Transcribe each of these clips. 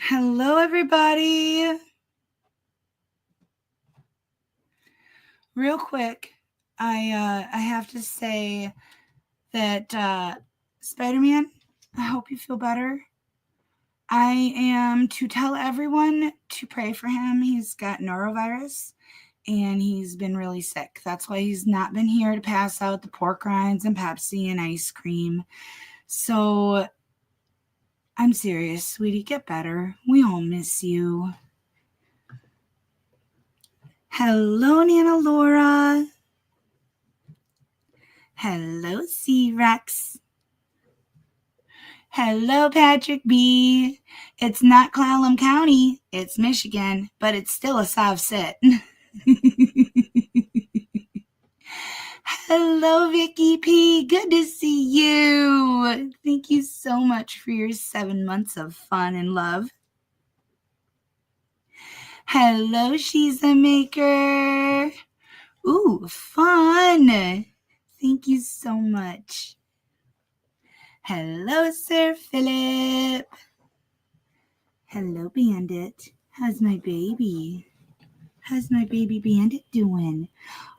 Hello, everybody. Real quick, I have to say that Spider-Man, I hope you feel better. I am to tell everyone to pray for him. He's got norovirus and he's been really sick. That's why he's not been here to pass out the pork rinds and Pepsi and ice cream. So I'm serious, sweetie. Get better. We all miss you. Hello, Nana Laura. Hello, C-Rex. Hello, Patrick B. It's not Clallam County, it's Michigan, but it's still a soft sit. Hello, Vicky P. Good to see you. Thank you so much for your 7 months of fun and love. Hello, She's a Maker. Ooh, fun. Thank you so much. Hello, Sir Philip. Hello, Bandit. How's my baby? How's my baby Bandit doing?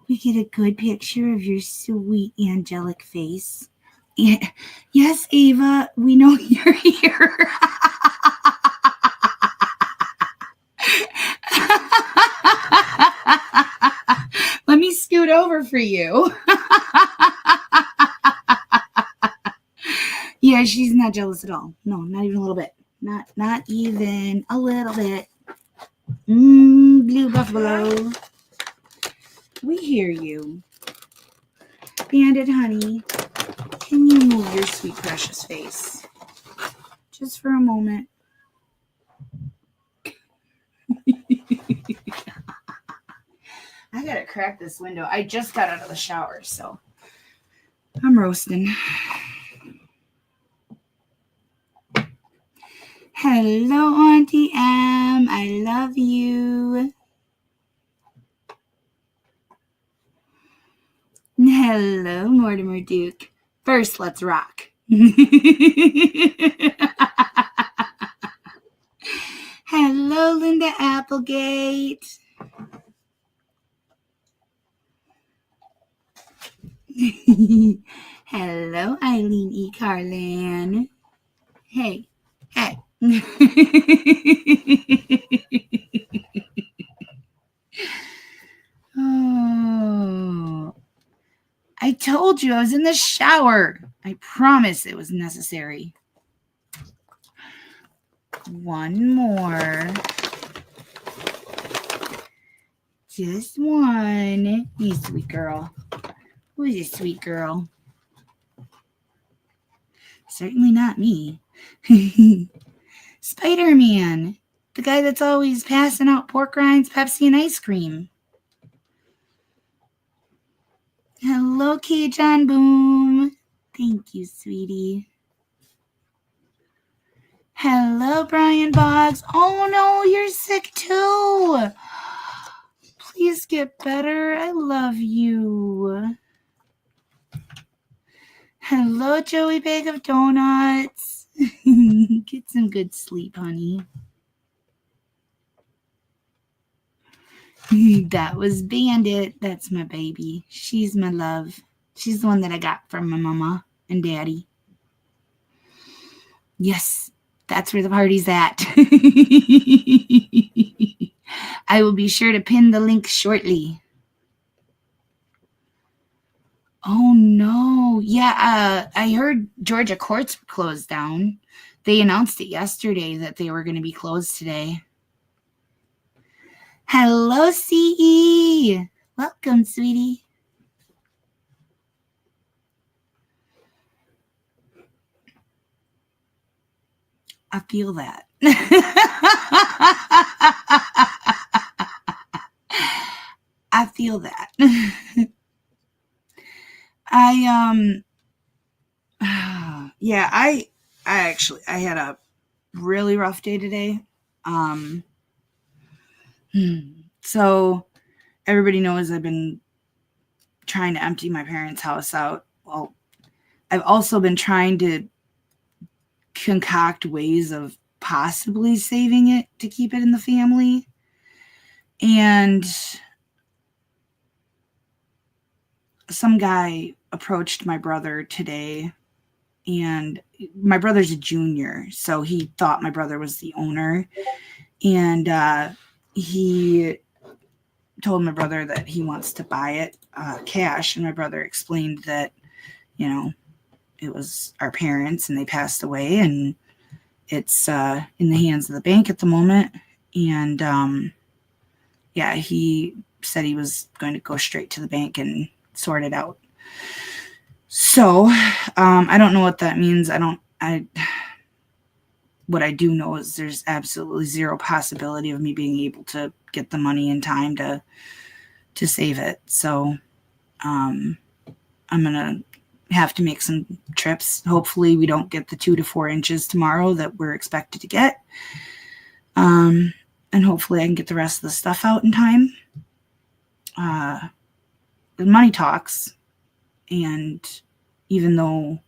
We get a good picture of your sweet angelic face. Yes, Ava, we know you're here. Let me scoot over for you. Yeah, she's not jealous at all. No, not even a little bit. Not even a little bit. Blue buffalo. We hear you. Bandit, honey, can you move your sweet precious face? Just for a moment. I gotta crack this window. I just got out of the shower, so I'm roasting. Hello, Auntie M. I love you. Hello, Mortimer Duke. First, let's rock. Hello, Linda Applegate. Hello, Eileen E. Carlin. Hey. Oh, I told you I was in the shower. I promise it was necessary. One more. Just one. You sweet girl. Who's a sweet girl? Certainly not me. Spider-Man. The guy that's always passing out pork rinds, Pepsi, and ice cream. Hello, K. John Boom. Thank you, sweetie. Hello, Brian Boggs. Oh, no, you're sick too. Please get better. I love you. Hello, Joey Bag of Donuts. Get some good sleep, honey. That was Bandit. That's my baby. She's my love. She's the one that I got from my mama and daddy. Yes, that's where the party's at. I will be sure to pin the link shortly. Oh, no. Yeah, I heard Georgia courts were closed down. They announced it yesterday that they were going to be closed today. Hello, CE. Welcome, sweetie. I feel that. I feel that. I had a really rough day today. So everybody knows I've been trying to empty my parents' house out. Well, I've also been trying to concoct ways of possibly saving it to keep it in the family. And some guy approached my brother today, and my brother's a junior, so he thought my brother was the owner. And he told my brother that he wants to buy it cash. And my brother explained that, you know, it was our parents and they passed away, and it's in the hands of the bank at the moment. And yeah, he said he was going to go straight to the bank and sort it out. So I don't know what that means. What I do know is there's absolutely zero possibility of me being able to get the money in time to save it. So I'm going to have to make some trips. Hopefully we don't get the 2 to 4 inches tomorrow that we're expected to get. And hopefully I can get the rest of the stuff out in time. The money talks. And even though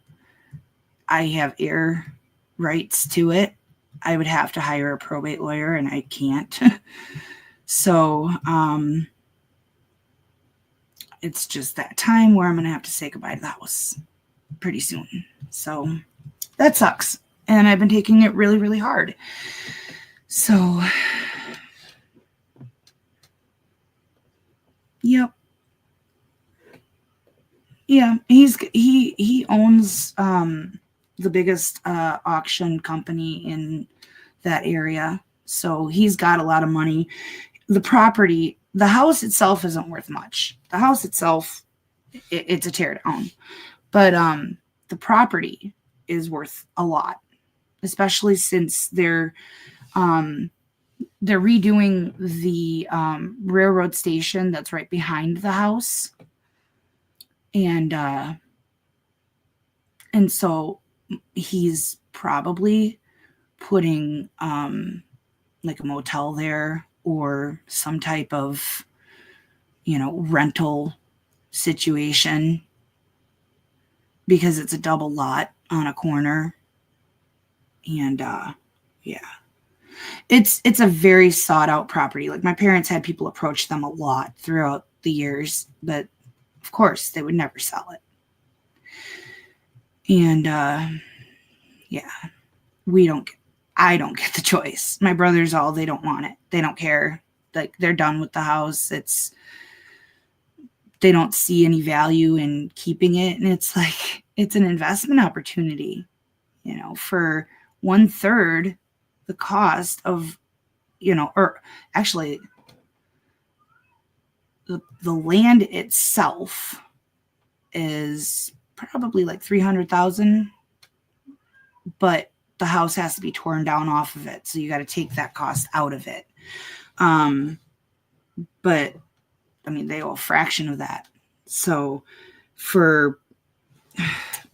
I have air rights to it, I would have to hire a probate lawyer, and I can't. So it's just that time where I'm going to have to say goodbye to the house pretty soon. So that sucks. And I've been taking it really, really hard. So, yep. Yeah, he owns the biggest auction company in that area. So he's got a lot of money. The property, the house itself isn't worth much. The house itself, it's a tear down. But the property is worth a lot, especially since they're redoing the railroad station that's right behind the house. And so he's probably putting like a motel there, or some type of, rental situation, because it's a double lot on a corner. And yeah, it's a very sought out property. Like, my parents had people approach them a lot throughout the years, but of course they would never sell it. And yeah, I don't get the choice. My brothers they don't want it. They don't care. Like, they're done with the house. They don't see any value in keeping it. And it's like, it's an investment opportunity, for 1/3 the cost of, or actually the land itself is probably like $300,000, but the house has to be torn down off of it. So you got to take that cost out of it. But I mean, they owe a fraction of that. So for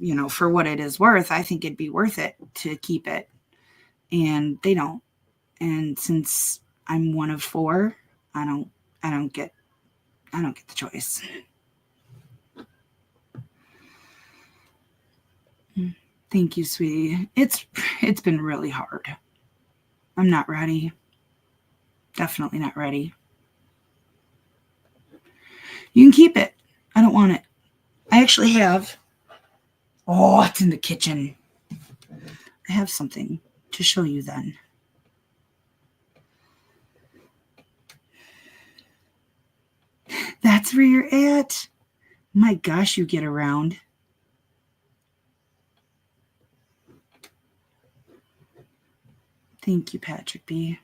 what it is worth, I think it'd be worth it to keep it. And they don't. And since I'm one of 4, I don't get the choice. Thank you, sweetie. It's been really hard. I'm not ready. Definitely not ready. You can keep it. I don't want it. I actually have. Oh, it's in the kitchen. I have something to show you then. That's where you're at. My gosh, you get around. Thank you, Patrick B.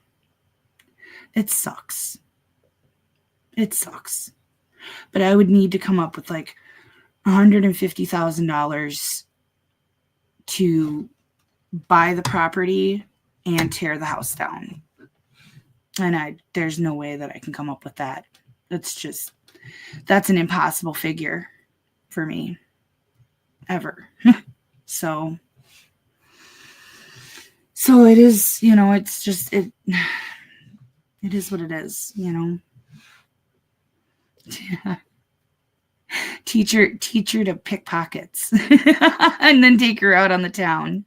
It sucks. It sucks. But I would need to come up with like $150,000 to buy the property and tear the house down. And there's no way that I can come up with that. That's an impossible figure for me. Ever. So it is, it's just, it is what it is, Yeah. Teach her to pick pockets and then take her out on the town.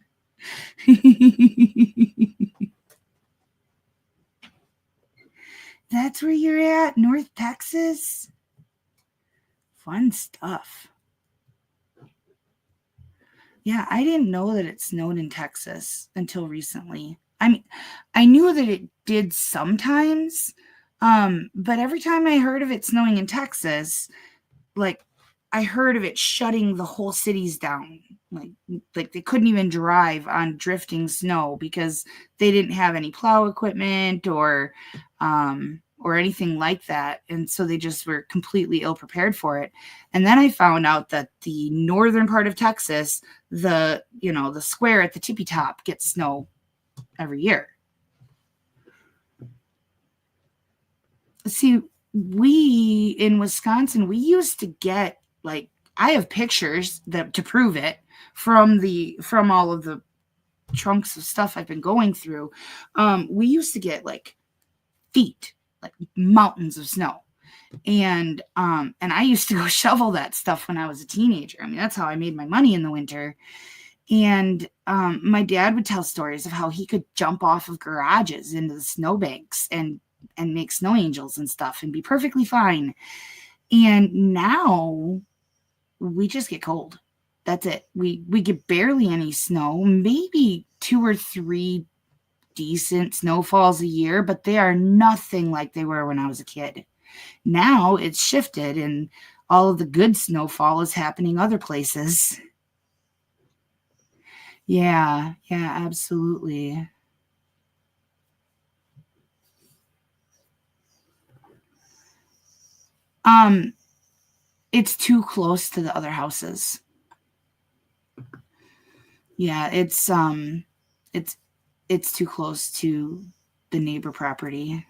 That's where you're at, North Texas? Fun stuff. Yeah, I didn't know that it snowed in Texas until recently. I mean, I knew that it did sometimes, but every time I heard of it snowing in Texas, like I heard of it shutting the whole cities down. Like they couldn't even drive on drifting snow because they didn't have any plow equipment or anything like that. And so they just were completely ill prepared for it. And then I found out that the northern part of Texas, the square at the tippy top gets snow every year. See, we in Wisconsin, we used to get like I have pictures that to prove it from all of the trunks of stuff I've been going through. We used to get like feet, like mountains of snow. And I used to go shovel that stuff when I was a teenager. I mean, that's how I made my money in the winter. And my dad would tell stories of how he could jump off of garages into the snowbanks and make snow angels and stuff and be perfectly fine. And now we just get cold. That's it. We get barely any snow, maybe 2 or 3 decent snowfalls a year, but they are nothing like they were when I was a kid. Now it's shifted and all of the good snowfall is happening other places. Yeah, absolutely. It's too close to the other houses. Yeah, it's too close to the neighbor property.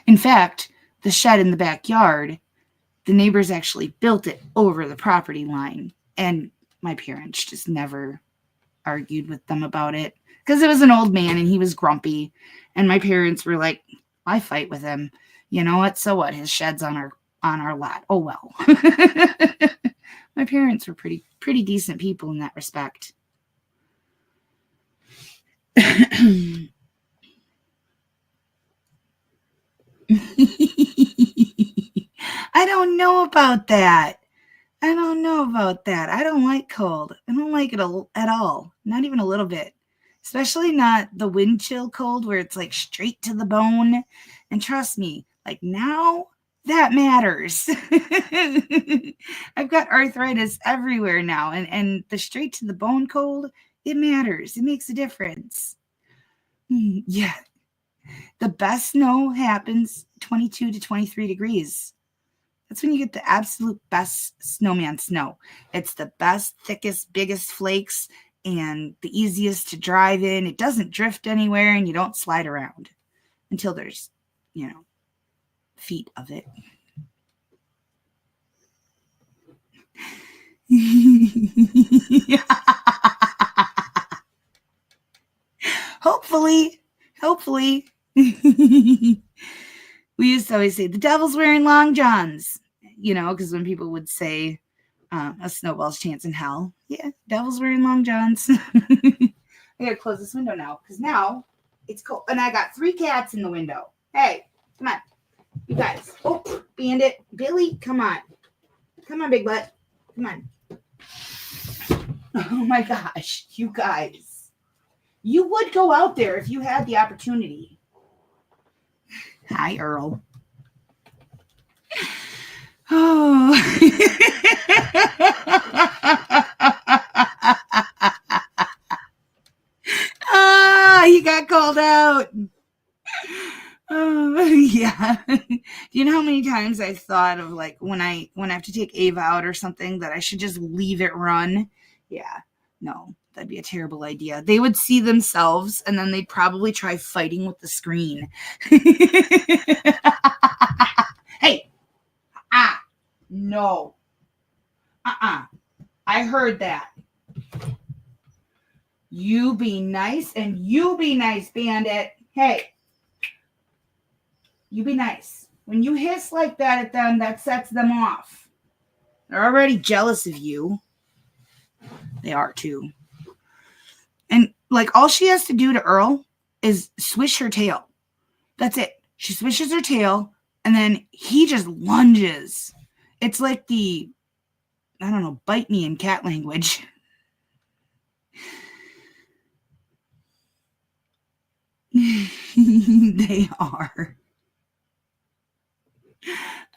In fact, the shed in the backyard, the neighbors actually built it over the property line, and my parents just never argued with them about it because it was an old man and he was grumpy, and my parents were like, I fight with him. You know what? So what? His shed's on our lot. Oh well. My parents were pretty decent people in that respect. I don't know about that. I don't know about that. I don't like cold. I don't like it at all. Not even a little bit. Especially not the wind chill cold where it's like straight to the bone. And trust me, like now that matters. I've got arthritis everywhere now, and the straight to the bone cold, it matters. It makes a difference. Yeah, the best snow happens 22 to 23 degrees. That's when you get the absolute best snowman snow. It's the best, thickest, biggest flakes and the easiest to drive in. It doesn't drift anywhere and you don't slide around until there's, feet of it. Hopefully. We used to always say the devil's wearing long johns, because when people would say a snowball's chance in hell, yeah, devil's wearing long johns. I gotta close this window now because now it's cold, and I got 3 cats in the window. Hey, come on, you guys. Oh, Bandit, Billy, come on, big butt, come on. Oh my gosh, you guys, you would go out there if you had the opportunity. Hi, Earl. Oh. He got called out. Oh, yeah. Do you know how many times I've thought of like when I have to take Ava out or something that I should just leave it run? Yeah. No, that'd be a terrible idea. They would see themselves and then they'd probably try fighting with the screen. Hey. No. I heard that. You be nice and you be nice, Bandit. Hey. You be nice. When you hiss like that at them, that sets them off. They're already jealous of you. They are too. And like all she has to do to Earl is swish her tail. That's it. She swishes her tail, and then he just lunges. It's like the, I don't know, bite me in cat language. They are.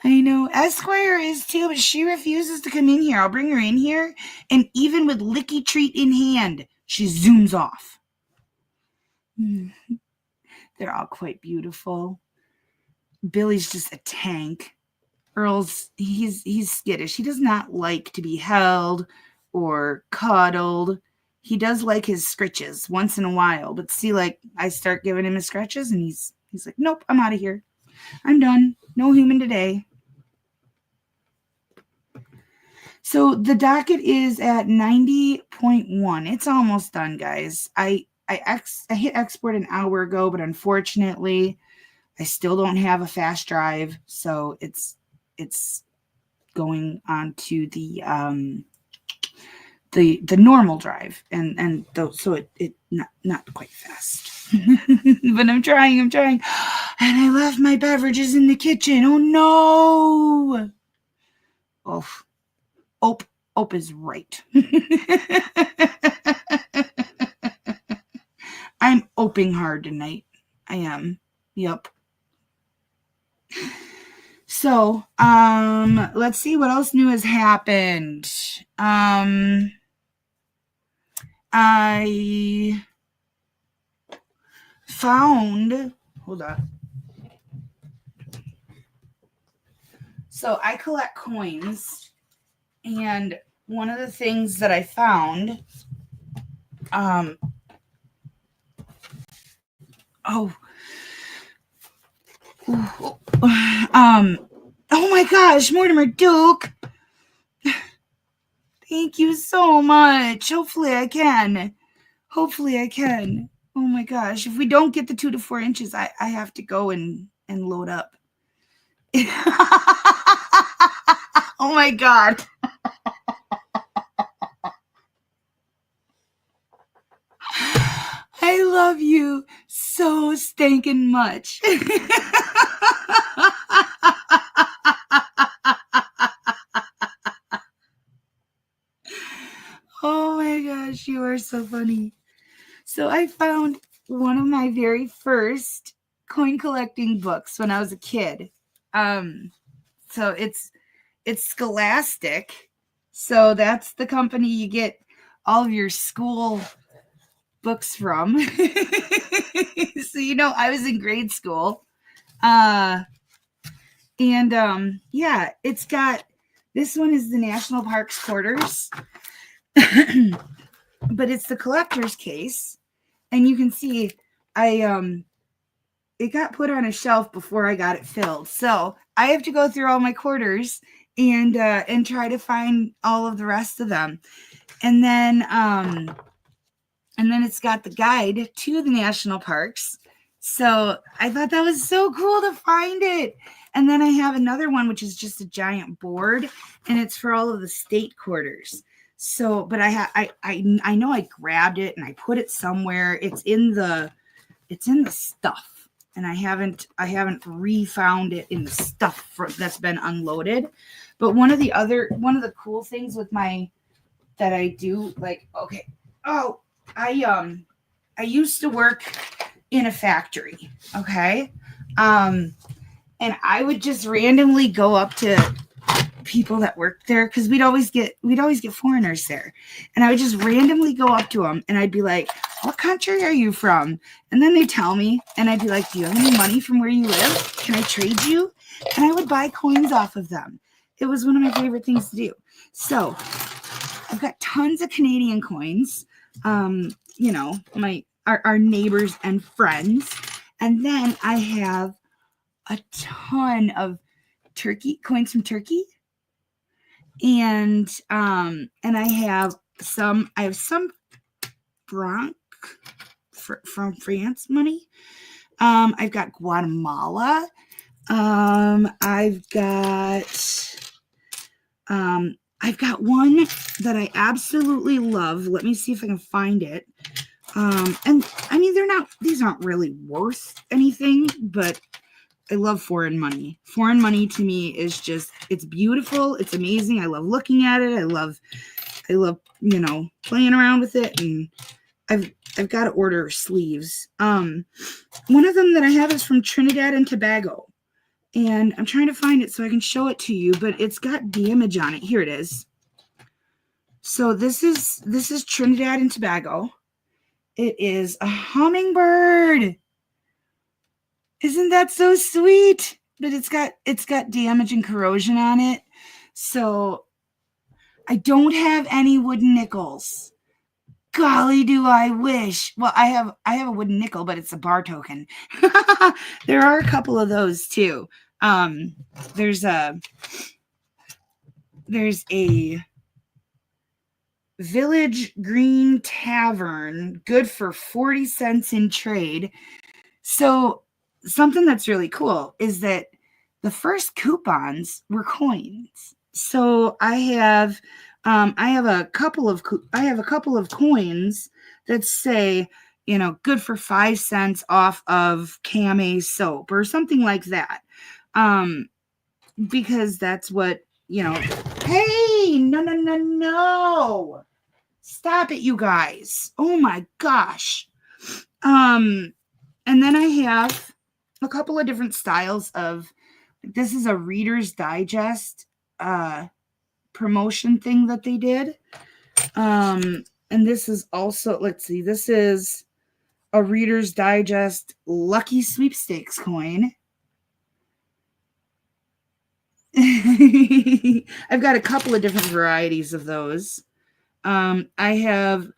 I know. Esquire is too, but she refuses to come in here. I'll bring her in here, and even with licky treat in hand, she zooms off. They're all quite beautiful. Billy's just a tank. Earl's, he's skittish. He does not like to be held or cuddled. He does like his scritches once in a while, but see, like, I start giving him his scratches, and he's like, nope, I'm out of here. I'm done. No human today. So the docket is at 90.1. It's almost done, guys. I hit export an hour ago, but unfortunately, I still don't have a fast drive, so it's going on to the normal drive, and so it not quite fast. But I'm trying, and I left my beverages in the kitchen. Oh no! Ope is right. I'm oping hard tonight. I am. Yep. So, let's see what else new has happened. I found, hold on. So I collect coins, and one of the things that I found, oh my gosh, Mortimer Duke. Thank you so much. Hopefully I can. Oh my gosh. If we don't get the 2 to 4 inches, I have to go and load up. Oh my God. I love you so stinking much. Oh my gosh, you are so funny. So I found one of my very first coin collecting books when I was a kid. So it's Scholastic. So that's the company you get all of your school books from. So I was in grade school. Yeah, it's got, this one is the National Parks Quarters. But it's the collector's case, and you can see it got put on a shelf before I got it filled. So I have to go through all my quarters and try to find all of the rest of them. And then it's got the guide to the national parks. So I thought that was so cool to find it. And then I have another one, which is just a giant board, and it's for all of the state quarters. So, but I know I grabbed it and I put it somewhere. It's in the stuff, and I haven't refound it in the stuff that's been unloaded. But one of the cool things with that I do, like, okay, I used to work in a factory, okay, and I would just randomly go up to people that worked there, because we'd always get foreigners there, and I would just randomly go up to them, and I'd be like, what country are you from? And then they tell me, and I'd be like, do you have any money from where you live? Can I trade you? And I would buy coins off of them. It was one of my favorite things to do. So I've got tons of Canadian coins, our neighbors and friends, and then I have a ton of coins from Turkey. And I have some franc from France money. I've got Guatemala. I've got one that I absolutely love. Let me see if I can find it. And I mean, these aren't really worth anything, but love foreign money. Foreign money to me is just, it's beautiful. It's amazing. I love looking at it. I love, you know, playing around with it. And I've got to order sleeves. One of them that I have is from Trinidad and Tobago. And I'm trying to find it so I can show it to you, but it's got damage on it. Here it is. So this is Trinidad and Tobago. It is a hummingbird. Isn't that so sweet? But it's got damage and corrosion on it. So I don't have any wooden nickels. Golly, do I wish. Well, I have a wooden nickel, but it's a bar token. There are a couple of those too. There's a Village Green Tavern, good for 40 cents in trade. So something that's really cool is that the first coupons were coins. So I have a couple of coins that say, you know, good for 5 cents off of Camay soap or something like that. Because that's what, you know. Hey, no. Stop it, you guys. Oh my gosh. And then I have a couple of different styles of, this is a Reader's Digest promotion thing that they did. And this is also, let's see, this is a Reader's Digest Lucky Sweepstakes coin. I've got a couple of different varieties of those. I have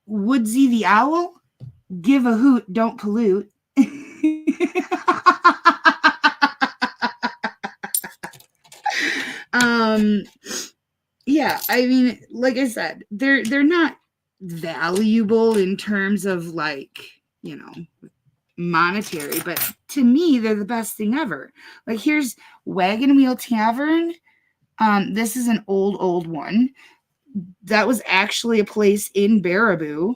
Woodsy the Owl. Give a hoot, don't pollute. Yeah, I mean, like I said, they're not valuable in terms of, like, you know, monetary, but to me they're the best thing ever. Like, here's Wagon Wheel Tavern. This is an old one. That was actually a place in Baraboo,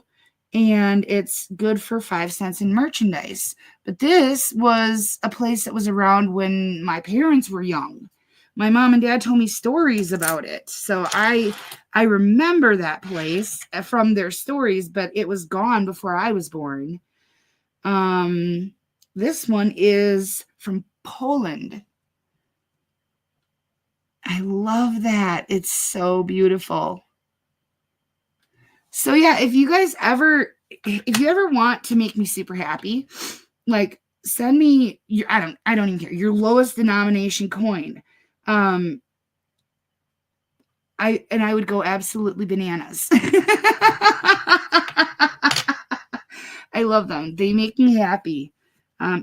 and it's good for 5 cents in merchandise. But this was a place that was around when my parents were young. My mom and dad told me stories about it. So I remember that place from their stories, but it was gone before I was born. This one is from Poland. I love that. It's so beautiful. So yeah, if you ever want to make me super happy, like, send me your, I don't even care, your lowest denomination coin. I would go absolutely bananas. I love them. They make me happy.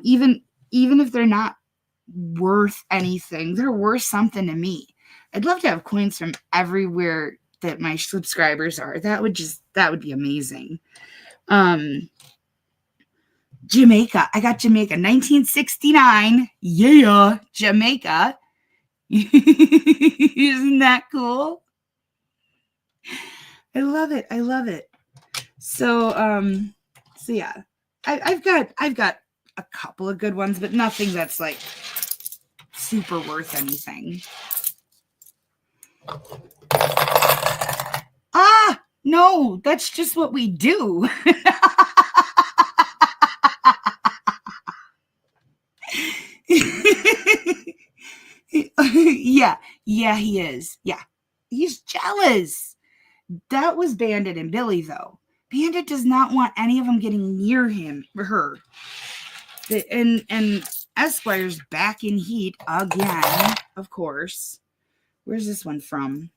Even if they're not worth anything, they're worth something to me. I'd love to have coins from everywhere that my subscribers are. That would be amazing. Jamaica. I got Jamaica. 1969. Yeah, Jamaica. Isn't that cool? I love it. So yeah. I've got a couple of good ones, but nothing that's like super worth anything. No, that's just what we do. Yeah, he is. Yeah, he's jealous. That was Bandit and Billy, though. Bandit does not want any of them getting near him or her. And Esquire's back in heat again, of course. Where's this one from?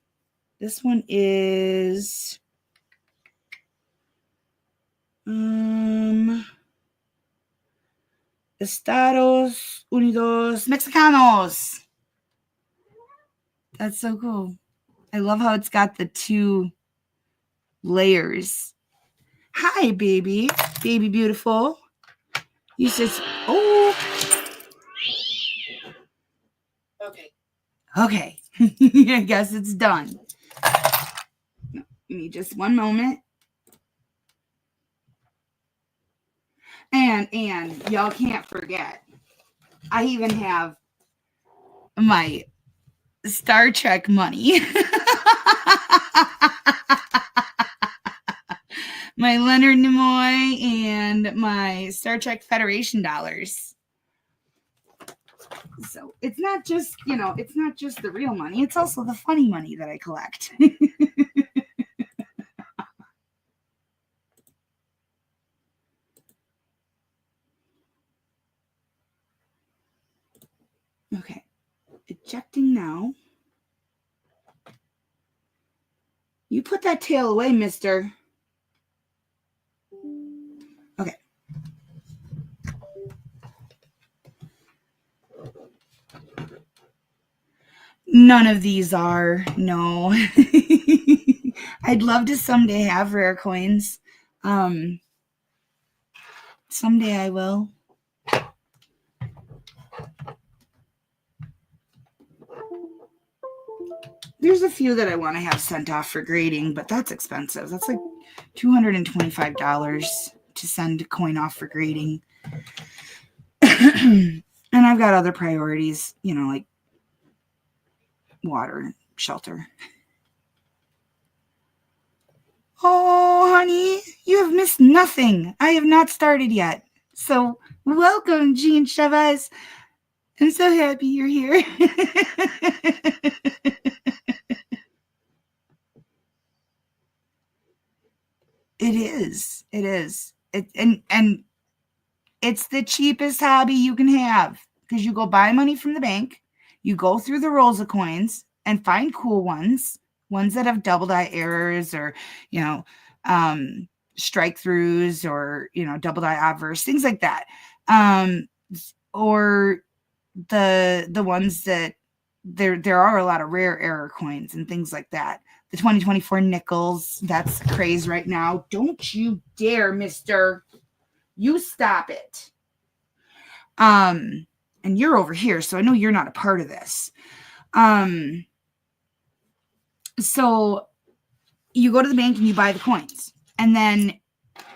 This one is Estados Unidos Mexicanos. That's so cool. I love how it's got the 2 layers. Hi, baby. Baby beautiful. You just, oh. Okay. I guess it's done. Give me just one moment. And y'all can't forget, I even have my Star Trek money. My Leonard Nimoy and my Star Trek Federation dollars. So it's not just, it's not just the real money. It's also the funny money that I collect. Okay. Ejecting now. You put that tail away, mister. Okay. None of these are. No. I'd love to someday have rare coins. Someday I will. There's a few that I want to have sent off for grading, but that's expensive. That's like $225 to send a coin off for grading. And I've got other priorities, like water, shelter. Oh, honey, you have missed nothing. I have not started yet. So welcome, Jean Chavez. I'm so happy you're here. It is. It is. And it's the cheapest hobby you can have because you go buy money from the bank, you go through the rolls of coins and find cool ones that have double die errors or, strike throughs or, double die obverse, things like that. Or the ones that there are a lot of rare error coins and things like that. The 2024 nickels, that's the craze right now. Don't you dare, mister. You stop it. And you're over here, so I know you're not a part of this. So you go to the bank and you buy the coins. And then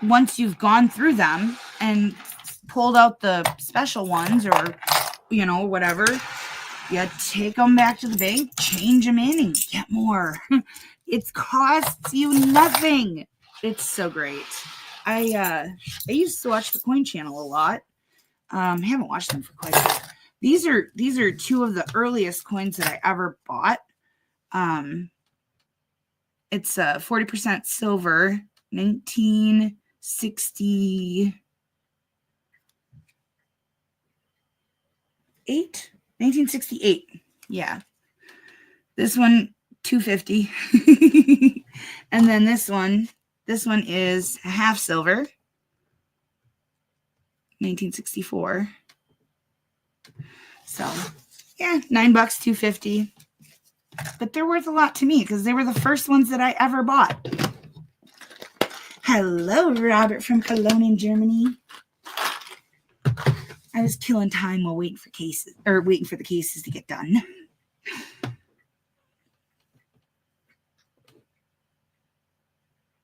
once you've gone through them and pulled out the special ones or, whatever, you take them back to the bank, change them in, and get more. It costs you nothing. It's so great. I used to watch the Coin Channel a lot. I haven't watched them for quite a while. These are two of the earliest coins that I ever bought. It's 40% silver, 1968. Yeah. This one, $2.50. And then this one is half silver, 1964. So, yeah, $9, $2.50. But they're worth a lot to me because they were the first ones that I ever bought. Hello, Robert from Cologne in Germany. I was killing time while waiting for the cases to get done.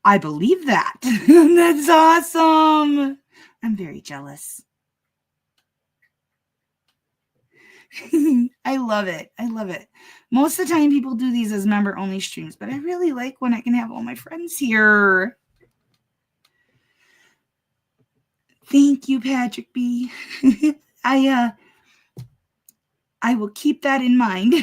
I believe that. That's awesome. I'm very jealous. I love it. I love it. Most of the time people do these as member only streams, but I really like when I can have all my friends here. Thank you, Patrick B. I will keep that in mind.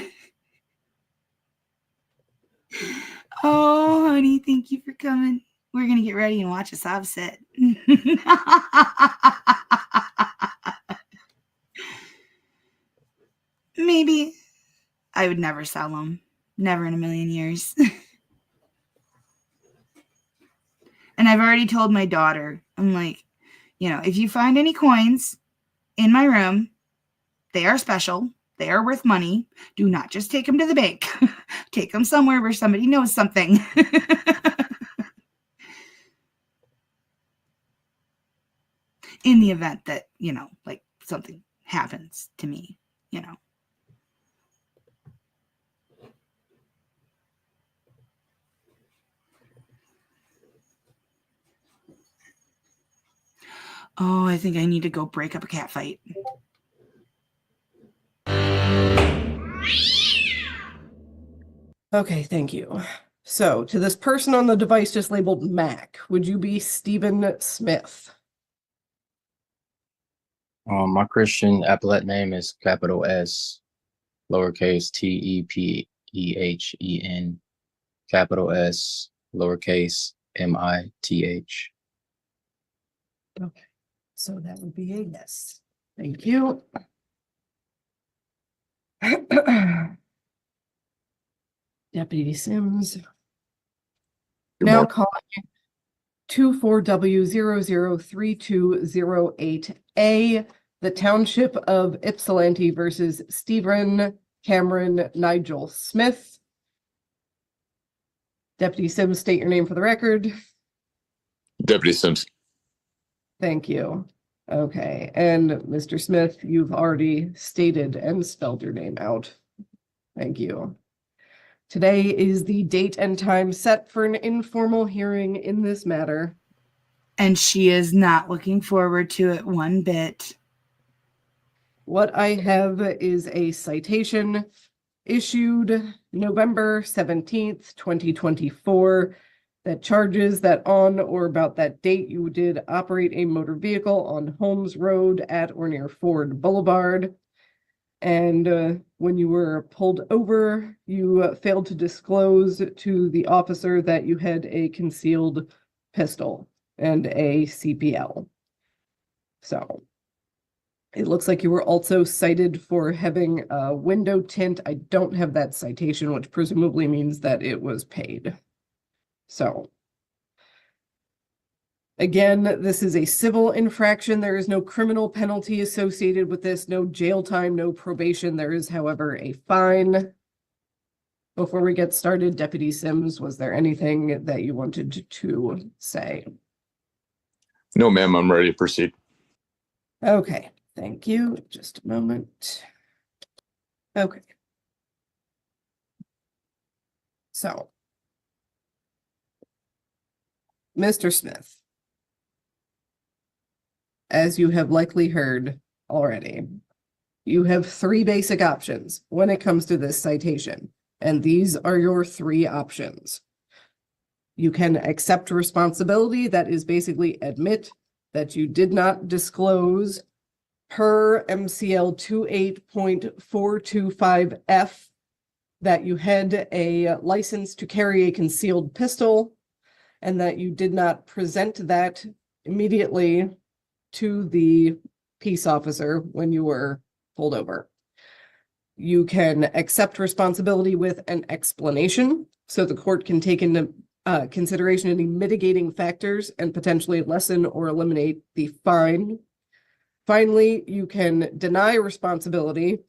Oh, honey, thank you for coming. We're going to get ready and watch a sob set. Maybe. I would never sell them. Never in a million years. And I've already told my daughter, I'm like, if you find any coins in my room, they are special. They are worth money. Do not just take them to the bank. Take them somewhere where somebody knows something. In the event that, like something happens to me, Oh, I think I need to go break up a cat fight. Okay, thank you. So, to this person on the device just labeled Mac, would you be Stephen Smith? My Christian appellate name is capital S, lowercase Tepehen, capital S, lowercase Mith. Okay, so that would be a yes. Thank you. Deputy Sims. Now calling 24W003208A, the Township of Ypsilanti versus Stephen Cameron Nigel Smith. Deputy Sims, state your name for the record. Deputy Sims. Thank you. Okay, and Mr. Smith, you've already stated and spelled your name out. Thank you. Today is the date and time set for an informal hearing in this matter. And she is not looking forward to it one bit. What I have is a citation issued November 17th, 2024, that charges that on or about that date you did operate a motor vehicle on Holmes Road at or near Ford Boulevard. And when you were pulled over, you failed to disclose to the officer that you had a concealed pistol and a CPL. So it looks like you were also cited for having a window tint. I don't have that citation, which presumably means that it was paid. So again, this is a civil infraction. There is no criminal penalty associated with this, no jail time, no probation. There is, however, a fine. Before we get started, Deputy Sims, was there anything that you wanted to say? No, ma'am, I'm ready to proceed. Okay, thank you. Just a moment. Okay. So, Mr. Smith, as you have likely heard already, you have three basic options when it comes to this citation, and these are your three options. You can accept responsibility, that is basically admit that you did not disclose per MCL 28.425F that you had a license to carry a concealed pistol and that you did not present that immediately to the peace officer when you were pulled over. You can accept responsibility with an explanation, so the court can take into consideration any mitigating factors and potentially lessen or eliminate the fine. Finally, you can deny responsibility,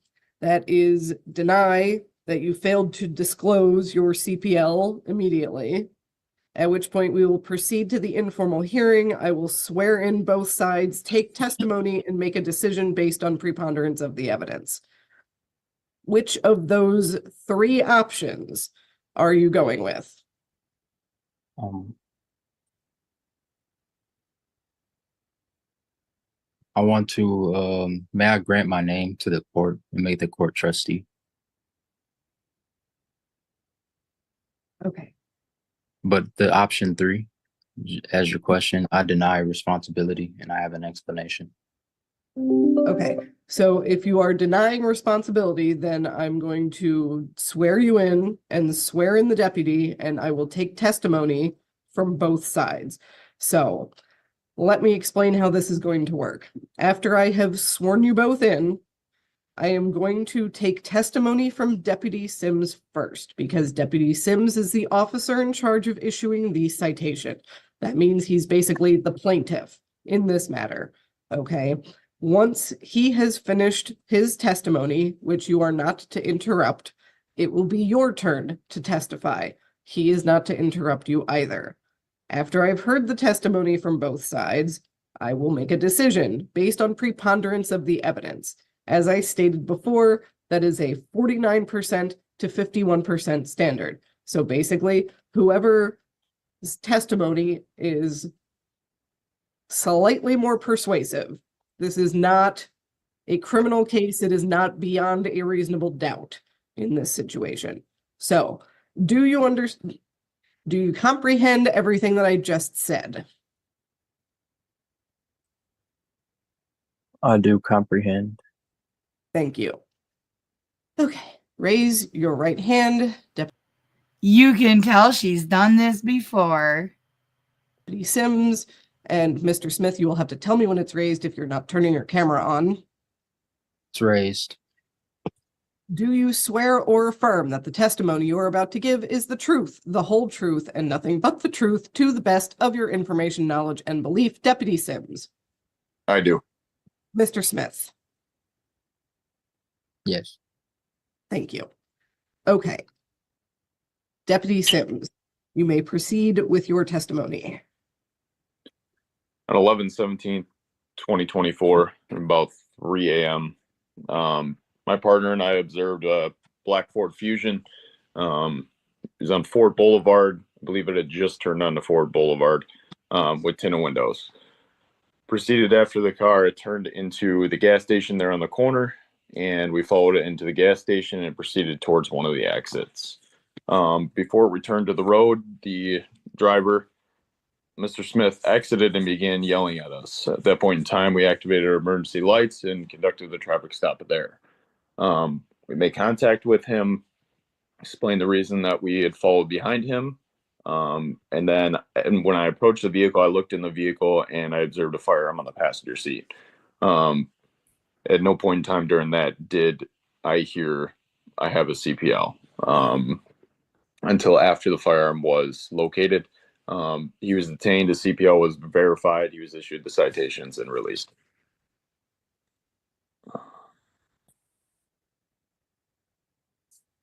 that is, deny that you failed to disclose your CPL immediately, at which point we will proceed to the informal hearing. I will swear in both sides, take testimony, and make a decision based on preponderance of the evidence. Which of those three options are you going with? I want to, may I grant my name to the court and make the court trustee? Okay. But the option 3, as your question, I deny responsibility and I have an explanation. Okay, so if you are denying responsibility, then I'm going to swear you in and swear in the deputy, and I will take testimony from both sides. So let me explain how this is going to work. After I have sworn you both in, I am going to take testimony from Deputy Sims first, because Deputy Sims is the officer in charge of issuing the citation. That means he's basically the plaintiff in this matter, okay? Once he has finished his testimony, which you are not to interrupt, it will be your turn to testify. He is not to interrupt you either. After I've heard the testimony from both sides, I will make a decision based on preponderance of the evidence. As I stated before, that is a 49% to 51% standard. So basically, whoever's testimony is slightly more persuasive. This is not a criminal case. It is not beyond a reasonable doubt in this situation. So Do you understand? Do you comprehend everything that I just said? I do comprehend. Thank you. Okay, raise your right hand, You can tell she's done this before. Deputy Sims, and Mr. Smith, you will have to tell me when it's raised if you're not turning your camera on. It's raised. Do you swear or affirm that the testimony you are about to give is the truth, the whole truth, and nothing but the truth to the best of your information, knowledge, and belief, Deputy Sims? I do. Mr. Smith? Yes. Thank you. Okay. Deputy Sims, you may proceed with your testimony. On 11/17/2024, at about 3 a.m., my partner and I observed a black Ford Fusion. It was on Ford Boulevard. I believe it had just turned onto Ford Boulevard with tinted windows. Proceeded after the car. It turned into the gas station there on the corner, and we followed it into the gas station and proceeded towards one of the exits. Before it returned to the road, the driver, Mr. Smith, exited and began yelling at us. At that point in time, we activated our emergency lights and conducted the traffic stop there. We made contact with him, explained the reason that we had followed behind him. And when I approached the vehicle, I looked in the vehicle and I observed a firearm on the passenger seat. At no point in time during that did I hear I have a CPL until after the firearm was located. He was detained. His CPL was verified. He was issued the citations and released.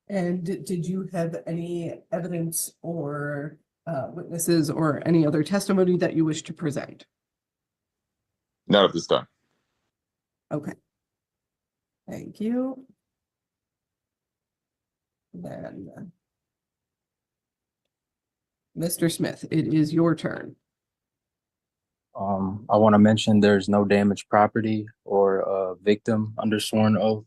And did you have any evidence or witnesses or any other testimony that you wish to present? Not at this time. Okay. Thank you. Then, Mr. Smith, it is your turn. I want to mention there's no damaged property or victim under sworn oath.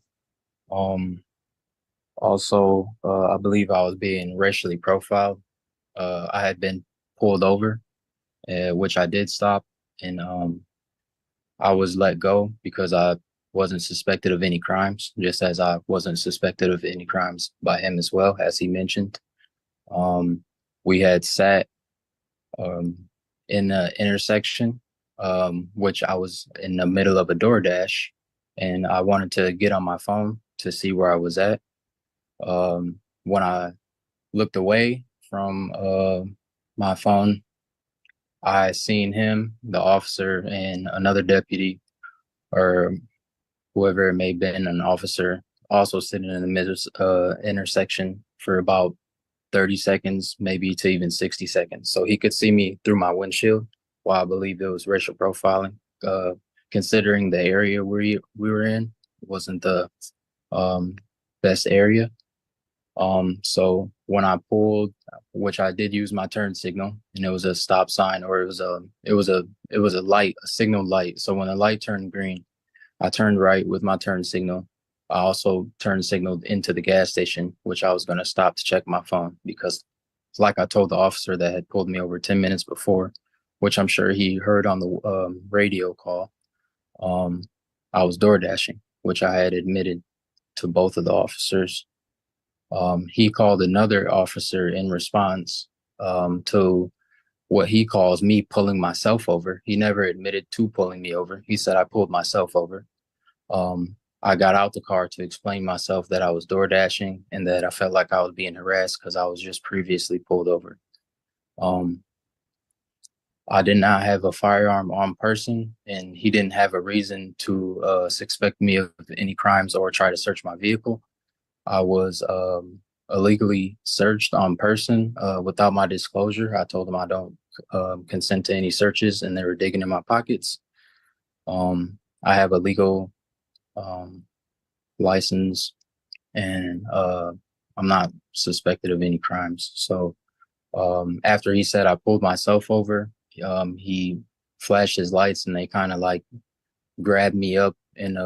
Also, I believe I was being racially profiled. I had been pulled over, which I did stop, and I was let go because I wasn't suspected of any crimes, just as I wasn't suspected of any crimes by him as well, as he mentioned. We had sat in the intersection, which I was in the middle of a DoorDash, and I wanted to get on my phone to see where I was at. When I looked away from my phone, I seen him, the officer, and another deputy, or whoever it may have been, an officer, also sitting in the middle intersection for about 30 seconds, maybe to even 60 seconds. So he could see me through my windshield, while I believe it was racial profiling. Considering the area we were in, it wasn't the best area. So when I pulled, which I did use my turn signal, and it was a stop sign, or it was a light, a signal light. So when the light turned green, I turned right with my turn signal. I also turn signaled into the gas station, which I was going to stop to check my phone because, like I told the officer that had pulled me over 10 minutes before, which I'm sure he heard on the radio call, I was door dashing, which I had admitted to both of the officers. He called another officer in response to what he calls me pulling myself over. He never admitted to pulling me over. He said I pulled myself over. I got out the car to explain myself that I was door dashing and that I felt like I was being harassed because I was just previously pulled over. I did not have a firearm on person, and he didn't have a reason to suspect me of any crimes or try to search my vehicle. I was illegally searched on person without my disclosure. I told them I don't consent to any searches, and they were digging in my pockets. I have a legal license, and I'm not suspected of any crimes. So after he said I pulled myself over, he flashed his lights, and they kind of like grabbed me up, and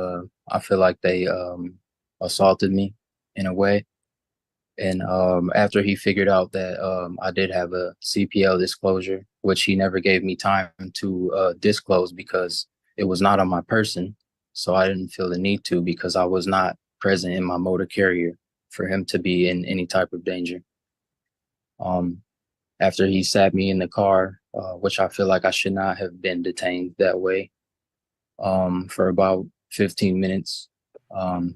I feel like they assaulted me in a way. And after he figured out that I did have a CPL disclosure, which he never gave me time to disclose because it was not on my person. So I didn't feel the need to because I was not present in my motor carrier for him to be in any type of danger. After he sat me in the car, which I feel like I should not have been detained that way, for about 15 minutes,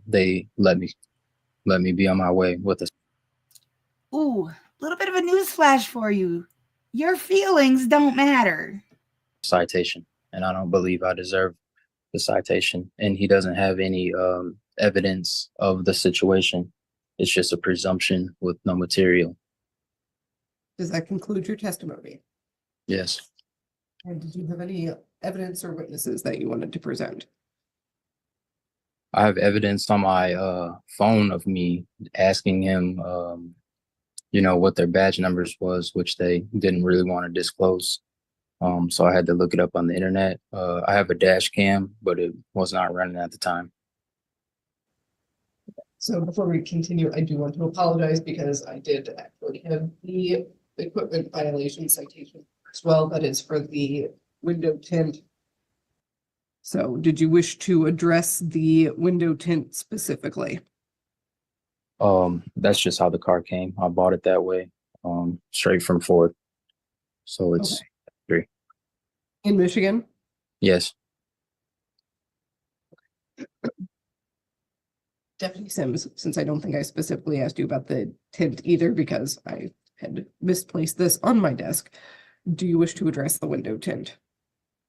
they let me be on my way with a Ooh, a little bit of a news flash for you. Your feelings don't matter. citation, and I don't believe I deserve the citation. And he doesn't have any evidence of the situation. It's just a presumption with no material. Does that conclude your testimony? Yes. And did you have any evidence or witnesses that you wanted to present? I have evidence on my phone of me asking him, what their badge numbers was, which they didn't really want to disclose. So I had to look it up on the internet. I have a dash cam, but it was not running at the time. So before we continue, I do want to apologize because I did actually have the equipment violation citation as well. That is for the window tint. So did you wish to address the window tint specifically? That's just how the car came. I bought it that way, straight from Ford. So it's Okay. In Michigan? Yes. Deputy Sims, since I don't think I specifically asked you about the tint either because I had misplaced this on my desk, do you wish to address the window tint?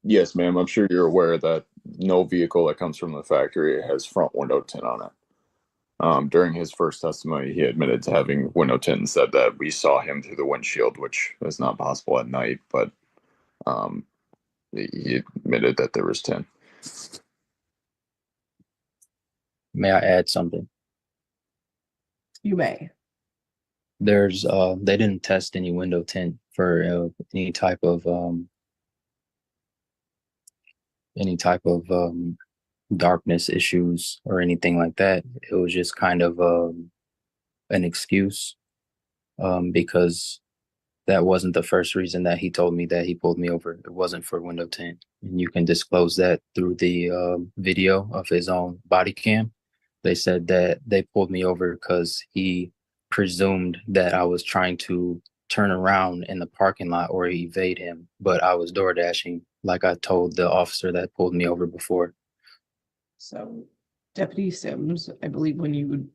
Yes, ma'am. I'm sure you're aware that no vehicle that comes from the factory has front window tint on it. During his first testimony, he admitted to having window tint and said that we saw him through the windshield, which is not possible at night, but he admitted that there was tint. May I add something? You may. There's they didn't test any window tint for any type of darkness issues or anything like that. It was just kind of an excuse, because that wasn't the first reason that he told me that he pulled me over. It wasn't for window tint, and you can disclose that through the video of his own body cam. They said that they pulled me over because he presumed that I was trying to turn around in the parking lot or evade him, but I was door dashing, like I told the officer that pulled me over before. So, Deputy Sims, I believe when you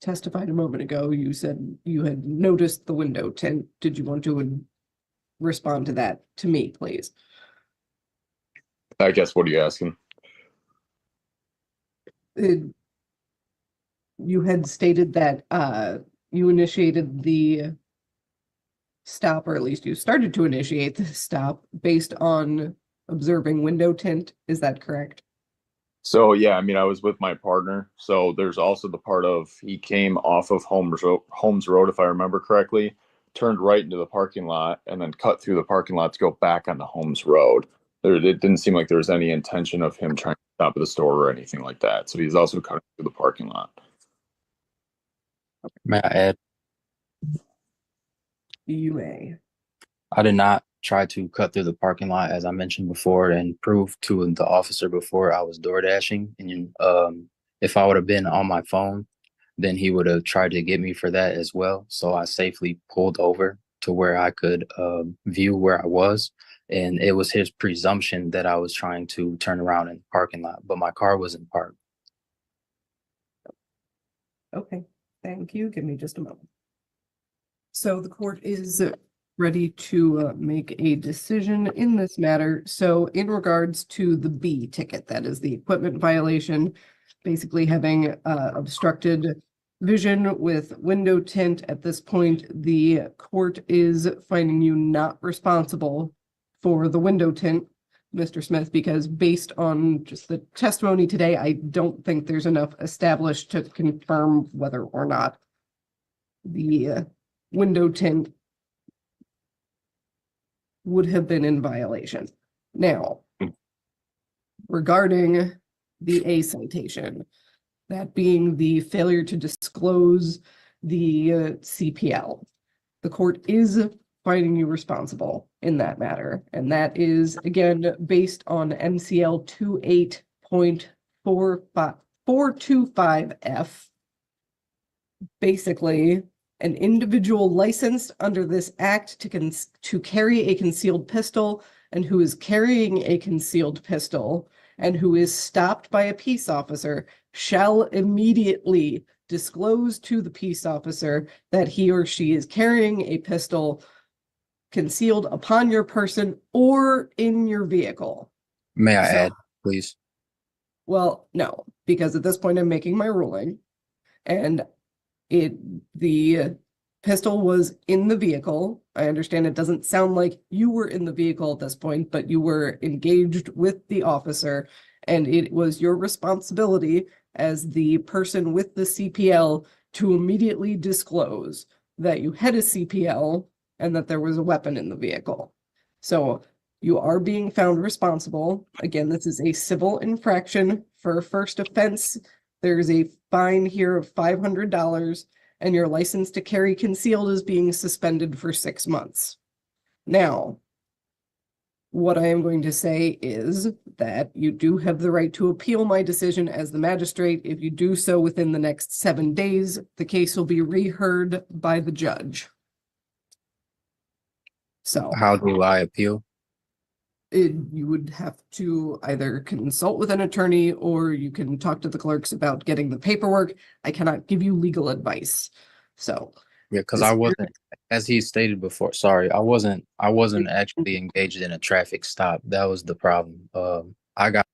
testified a moment ago, you said you had noticed the window tint. Did you want to respond to that to me, please? I guess, what are you asking? You had stated that you initiated the stop, or at least you started to initiate the stop based on observing window tint. Is that correct? So yeah, I mean, I was with my partner. So there's also the part of he came off of Holmes Road, if I remember correctly, turned right into the parking lot, and then cut through the parking lot to go back onto Holmes Road. It didn't seem like there was any intention of him trying to stop at the store or anything like that. So he's also cutting through the parking lot. May I add? You may. I did not try to cut through the parking lot, as I mentioned before, and prove to the officer before I was door dashing. And if I would have been on my phone, then he would have tried to get me for that as well. So I safely pulled over to where I could view where I was. And it was his presumption that I was trying to turn around in the parking lot, but my car wasn't parked. Okay, thank you. Give me just a moment. So the court is ready to make a decision in this matter. So in regards to the B ticket, that is the equipment violation, basically having obstructed vision with window tint. At this point, the court is finding you not responsible for the window tint, Mr. Smith, because based on just the testimony today, I don't think there's enough established to confirm whether or not the window tint would have been in violation. Now, regarding the A citation, that being the failure to disclose the CPL. The court is finding you responsible in that matter. And that is, again, based on MCL 28.425F. Basically, an individual licensed under this act to carry a concealed pistol and who is carrying a concealed pistol and who is stopped by a peace officer shall immediately disclose to the peace officer that he or she is carrying a pistol concealed upon your person or in your vehicle. May I So- add, please? Well, no, because at this point I'm making my ruling, and the pistol was in the vehicle. I understand it doesn't sound like you were in the vehicle at this point, but you were engaged with the officer, and it was your responsibility as the person with the CPL to immediately disclose that you had a CPL and that there was a weapon in the vehicle. So you are being found responsible. Again, this is a civil infraction for a first offense. There's a fine here of $500, and your license to carry concealed is being suspended for 6 months. Now, what I am going to say is that you do have the right to appeal my decision as the magistrate. If you do so within the next 7 days, the case will be reheard by the judge. So How do I appeal? you would have to either consult with an attorney or you can talk to the clerks about getting the paperwork. I cannot give you legal advice. So Yeah, because This- I wasn't, as he stated before, sorry, I wasn't actually engaged in a traffic stop. That was the problem. I got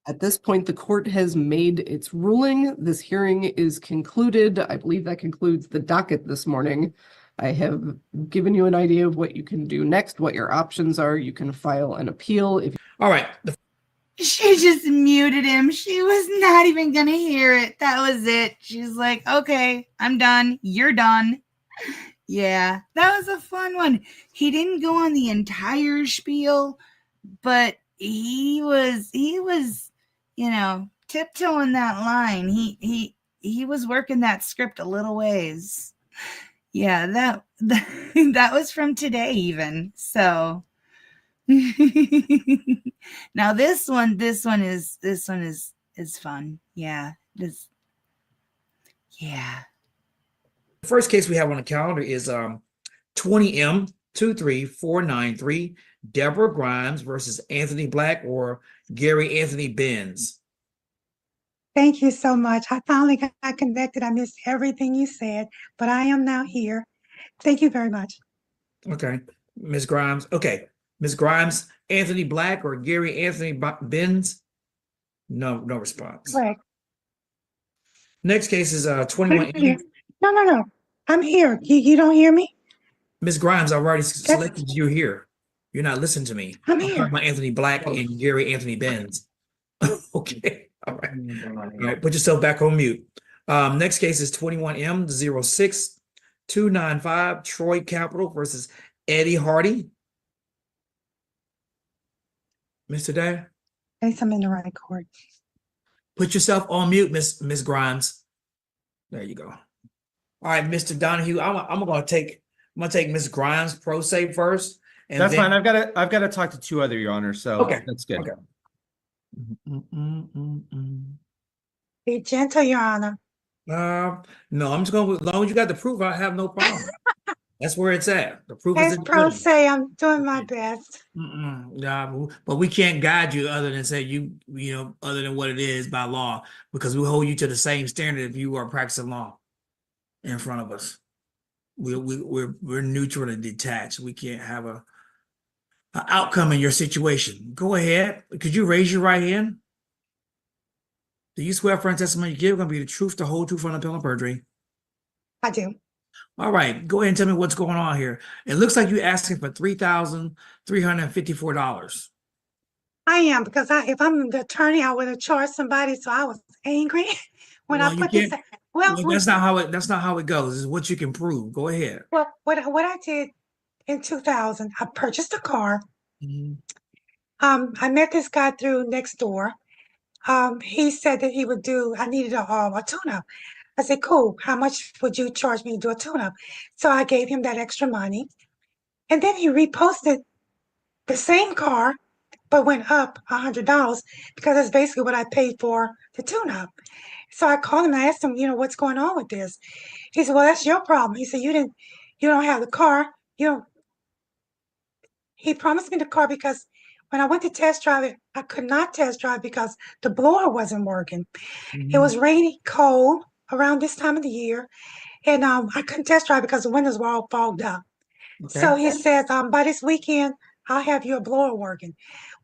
at this point, the court has made its ruling. This hearing is concluded. I believe that concludes the docket this morning. I have given you an idea of what you can do next, what your options are. You can file an appeal if All right. She just muted him. She was not even going to hear it. That was it. She's like, okay, I'm done. You're done. Yeah, that was a fun one. He didn't go on the entire spiel, but he was, tiptoeing that line. He was working that script a little ways. Yeah, that that was from today even. So now this one is fun. Yeah. Yeah. The first case we have on the calendar is 20M 23493 Deborah Grimes versus Anthony Black or Gary Anthony Benz. Thank you so much. I finally got connected. I missed everything you said, but I am now here. Thank you very much. Okay, Ms. Grimes. Okay, Ms. Grimes, Anthony Black or Gary Anthony Benz? No response. Correct. Next case is I'm 21M. here. No. I'm here. You don't hear me? Ms. Grimes, I've already selected you here. You're not listening to me. I'm talking here. about Anthony Black and Gary Anthony Benz. Okay. All right. All right. Put yourself back on mute. Next case is 21M 06295 Troy Capital versus Eddie Hardy. Mr. Day, Thanks, I'm in the right court. put yourself on mute, Miss Grimes. There you go. All right, Mr. Donahue, I'm gonna take Miss Grimes pro se first. And That's then, fine. I've got to talk to 2 other, Your Honor. So Okay. that's good. Okay. Be gentle, Your Honor. No, I'm just gonna, as long as you got the proof, I have no problem. That's where it's at. The proof is As in the pro pudding. se, I'm doing my best. Nah, but we can't guide you other than say other than what it is by law, because we hold you to the same standard if you are practicing law in front of us. We're neutral and detached. We can't have a outcome in your situation. Go ahead. Could you raise your right hand? Do you swear affirm testimony you give going to be the truth, the whole truth, and the perjury? I do. All right, go ahead and tell me what's going on here. It looks like you're asking for $3,354. I am, because if I'm the attorney, I would have charged somebody, so I was angry when Well, I you put this. can't- Well, Well, that's not how it goes. It's what you can prove. Go ahead. well, what I did in 2000, I purchased a car. Mhm. I met this guy through next door. He said that he would do, I needed a tune-up. I said, cool, how much would you charge me to do a tune-up? So I gave him that extra money. And then he reposted the same car, but went up $100 because that's basically what I paid for the tune-up. So I called him and I asked him, what's going on with this? He said, well, that's your problem. He said, you don't have the car. He promised me the car because when I went to test drive it, I could not test drive because the blower wasn't working. It was rainy, cold around this time of the year. And I couldn't test drive because the windows were all fogged up. So he says, by this weekend, I'll have your blower working.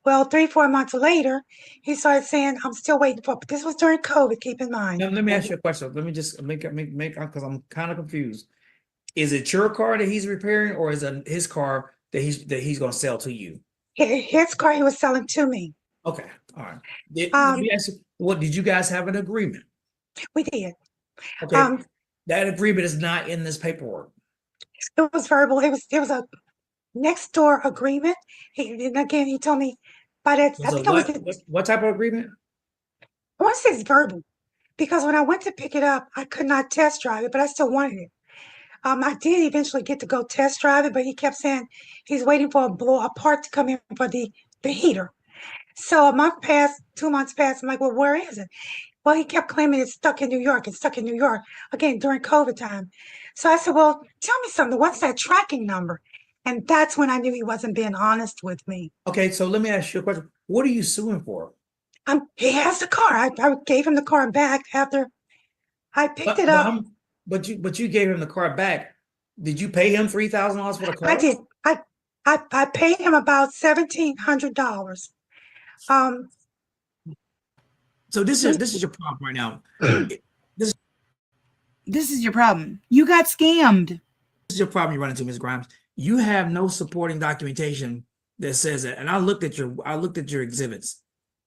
Well, 3-4 months later, he started saying, I'm still waiting for, but this was during COVID, keep in mind. Now, let me ask you a question. Let me just make because I'm kind of confused. Is it your car that he's repairing, or is it his car that he's going to sell to you? His car he was selling to me. Okay, all right. Let me ask you, what did you guys have an agreement? We did. Okay, that agreement is not in this paperwork. It was verbal. It was a next door agreement. And again, he told me, but I think what type of agreement? I want to say it's verbal because when I went to pick it up, I could not test drive it, but I still wanted it. I did eventually get to go test drive it, but he kept saying he's waiting for a part to come in for the heater. So a month passed, 2 months passed. I'm like, well, where is it? Well, he kept claiming it's stuck in New York. It's stuck in New York, again, during COVID time. So I said, well, tell me something. What's that tracking number? And that's when I knew he wasn't being honest with me. Okay, so let me ask you a question. What are you suing for? He has the car. I gave him the car back after I picked it up. But you gave him the car back. Did you pay him $3,000 for the car? I did. I paid him about $1,700. So this is your problem right now. This is your problem. You got scammed. This is your problem you run into, Ms. Grimes. You have no supporting documentation that says that. And I looked at your exhibits.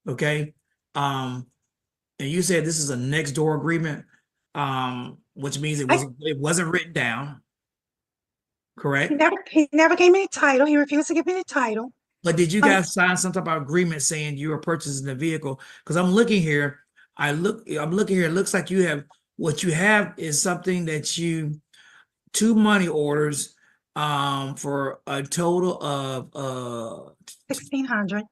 Okay. And you said this is a next door agreement, which means it wasn't written down. Correct? He never gave me the title. He refused to give me the title. But did you guys sign some type of agreement saying you were purchasing the vehicle? Because I'm looking here. I'm looking here. It looks like you have what you have is something that two money orders for a total of $1,600.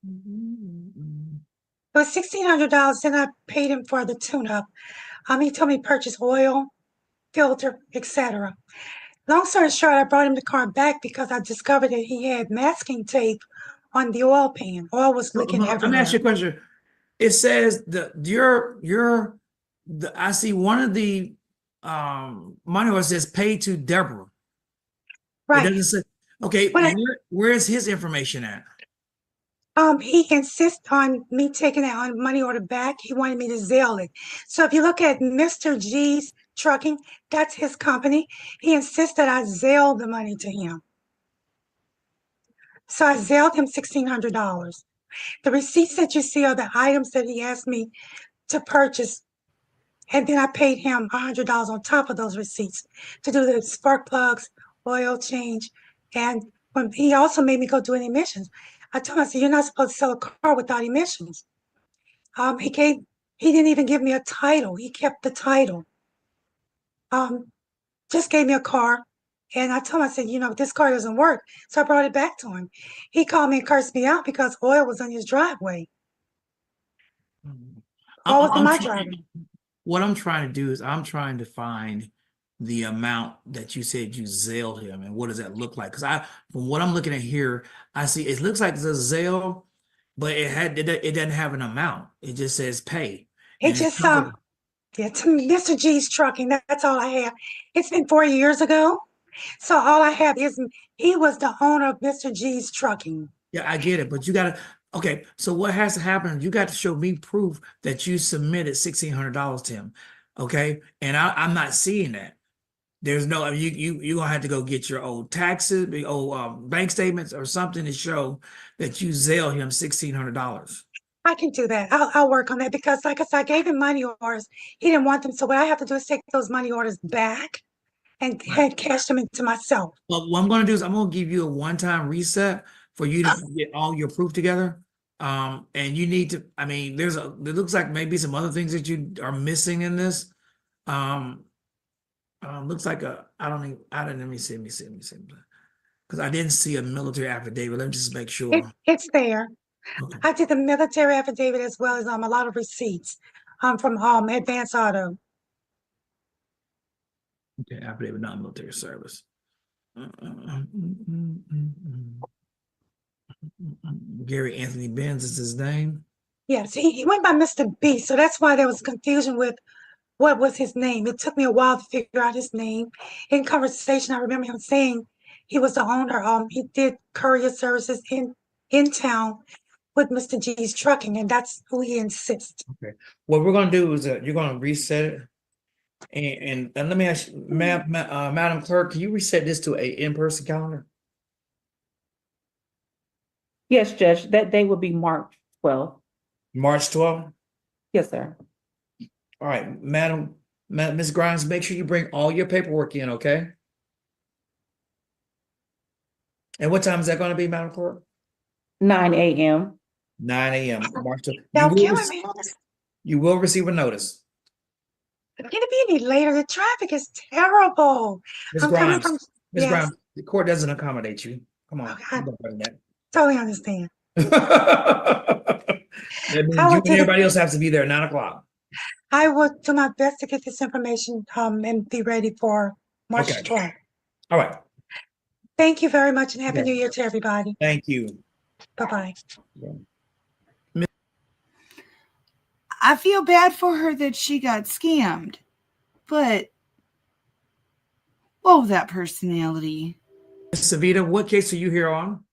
It was $1,600. Then I paid him for the tune-up. He told me to purchase oil, filter, etc. Long story short, I brought him the car back because I discovered that he had masking tape on the oil pan. Oil was leaking everywhere. Let me ask you a question. It says I see one of the money orders says paid to Deborah. Right. It doesn't say, okay, where is his information at? He insists on me taking that on money order back. He wanted me to Zelle it. So if you look at Mr. G's Trucking, that's his company. He insists that I Zelle the money to him. So I Zelled him $1,600. The receipts that you see are the items that he asked me to purchase. And then I paid him $100 on top of those receipts to do the spark plugs, oil change. And when he also made me go do any emissions. I told him, I said, you're not supposed to sell a car without emissions. He didn't even give me a title. He kept the title. Just gave me a car. And I told him, I said, this car doesn't work. So I brought it back to him. He called me and cursed me out because oil was on his driveway. Oil was in my driveway. What I'm trying to do is I'm trying to find the amount that you said you Zelled him, and what does that look like? Because from what I'm looking at here, I see it looks like it's a Zelle, but it doesn't have an amount. It just says pay. It just to Mr. G's Trucking. That's all I have. It's been 4 years ago, so all I have is he was the owner of Mr. G's Trucking. Yeah, I get it, but you gotta. Okay, so what has to happen? You got to show me proof that you submitted $1,600 to him. Okay, and I'm not seeing that. There's no, you're gonna have to go get your old taxes, bank statements or something to show that you Zelle him $1,600. I can do that. I'll work on that because, like I said, I gave him money orders. He didn't want them, so what I have to do is take those money orders back and cash them into myself. Well, what I'm gonna do is I'm gonna give you a one-time reset for you to get all your proof together. And you need to, I mean, it looks like maybe some other things that you are missing in this. Looks like let me see. Because I didn't see a military affidavit. Let me just make sure. It's there. Okay. I did the military affidavit as well as a lot of receipts from Advance Auto. Okay, affidavit, non-military service. Gary Anthony Benz is his name. Yes, he went by Mr. B, so that's why there was confusion with what was his name. It took me a while to figure out his name. In conversation, I remember him saying he was the owner. He did courier services in town with Mr. G's trucking, and that's who he insists. Okay. What we're gonna do is you're gonna reset it. And let me ask you, Madam Clerk, can you reset this to a in-person calendar? Yes, Judge, that day will be March 12th. March 12th? Yes, sir. All right, Ms. Grimes, make sure you bring all your paperwork in, okay? And what time is that gonna be, Madam Clerk? 9 a.m. 9 a.m. March 12th. Y'all killing me. You will receive a notice. Can it be any later? The traffic is terrible. Ms. I'm coming Grimes, from, Ms. yes. Grimes, the court doesn't accommodate you. Come on. Okay. You don't better than Totally understand. that. That means I you will and take it. everybody else have to be there at 9 o'clock. I will do my best to get this information and be ready for March Okay. 12th. All right. Thank you very much and Happy Okay. New Year to everybody. Thank you. Bye-bye. I feel bad for her that she got scammed, but whoa, that personality. Ms. Savita, what case are you here on?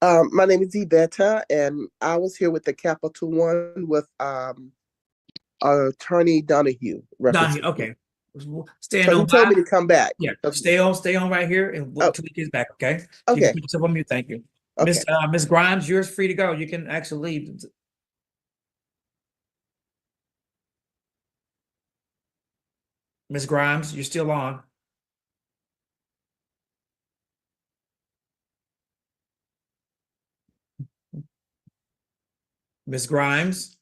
My name is Yvetta, and I was here with the Capital One with Attorney Donahue. Donnie, okay. Staying So he on told me by. to come back. Yeah, stay on right here and we'll till he gets back, okay? You Okay. can put yourself on mute, thank you. Okay. Miss Grimes, you're free to go. You can actually leave. Miss Grimes, you're still on. Miss Grimes?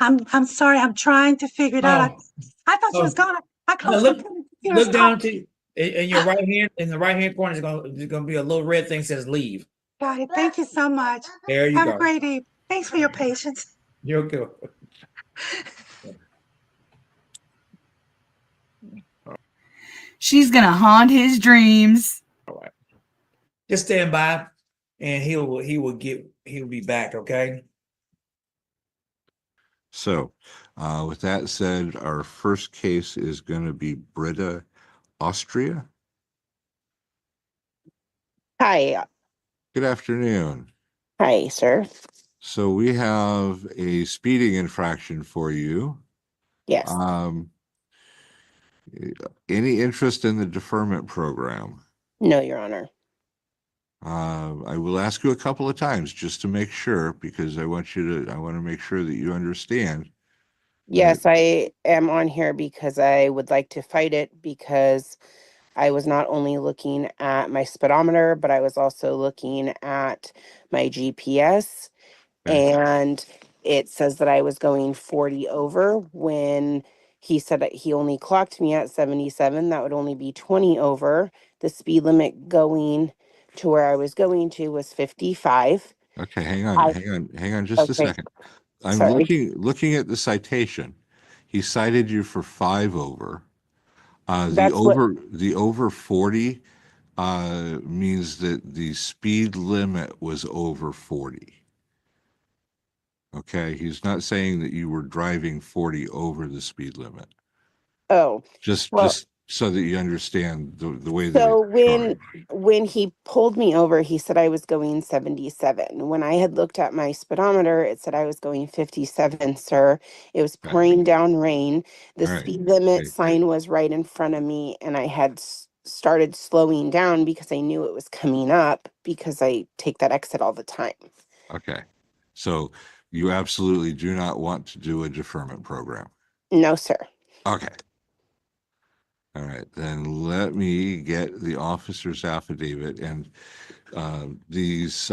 I'm sorry. I'm trying to figure it out. Oh, I thought she was oh. gone. I No, closed look, the computers look down off. to in your right hand, in the right hand corner, there's gonna be a little red thing that says leave. Got it. Thank you so much. There you Have go. a great evening. Thanks for your patience. You're good. She's gonna haunt his dreams. All right. Just stand by and he'll be back, okay? So, with that said, our first case is going to be Britta, Austria. Hi. Good afternoon. Hi, sir. So we have a speeding infraction for you. Yes. Any interest in the deferment program? No, Your Honor. I will ask you a couple of times just to make sure, because I want to make sure that you understand. Yes, I am on here because I would like to fight it because I was not only looking at my speedometer, but I was also looking at my GPS. Okay. And it says that I was going 40 over when he said that he only clocked me at 77. That would only be 20 over. The speed limit going to where I was going to was 55. Okay, hang on just a second. I'm Sorry. looking at the citation. He cited you for 5 over. That's The over 40 means that the speed limit was over 40. Okay, he's not saying that you were driving 40 over the speed limit. Oh, Just so that you understand the way that so it's charged. when he pulled me over, he said I was going 77. When I had looked at my speedometer, it said I was going 57, sir. It was pouring down rain. The All right. speed limit Okay. sign was right in front of me, and I had started slowing down because I knew it was coming up because I take that exit all the time. Okay, so you absolutely do not want to do a deferment program. No, sir. Okay. All right, then let me get the officer's affidavit, and these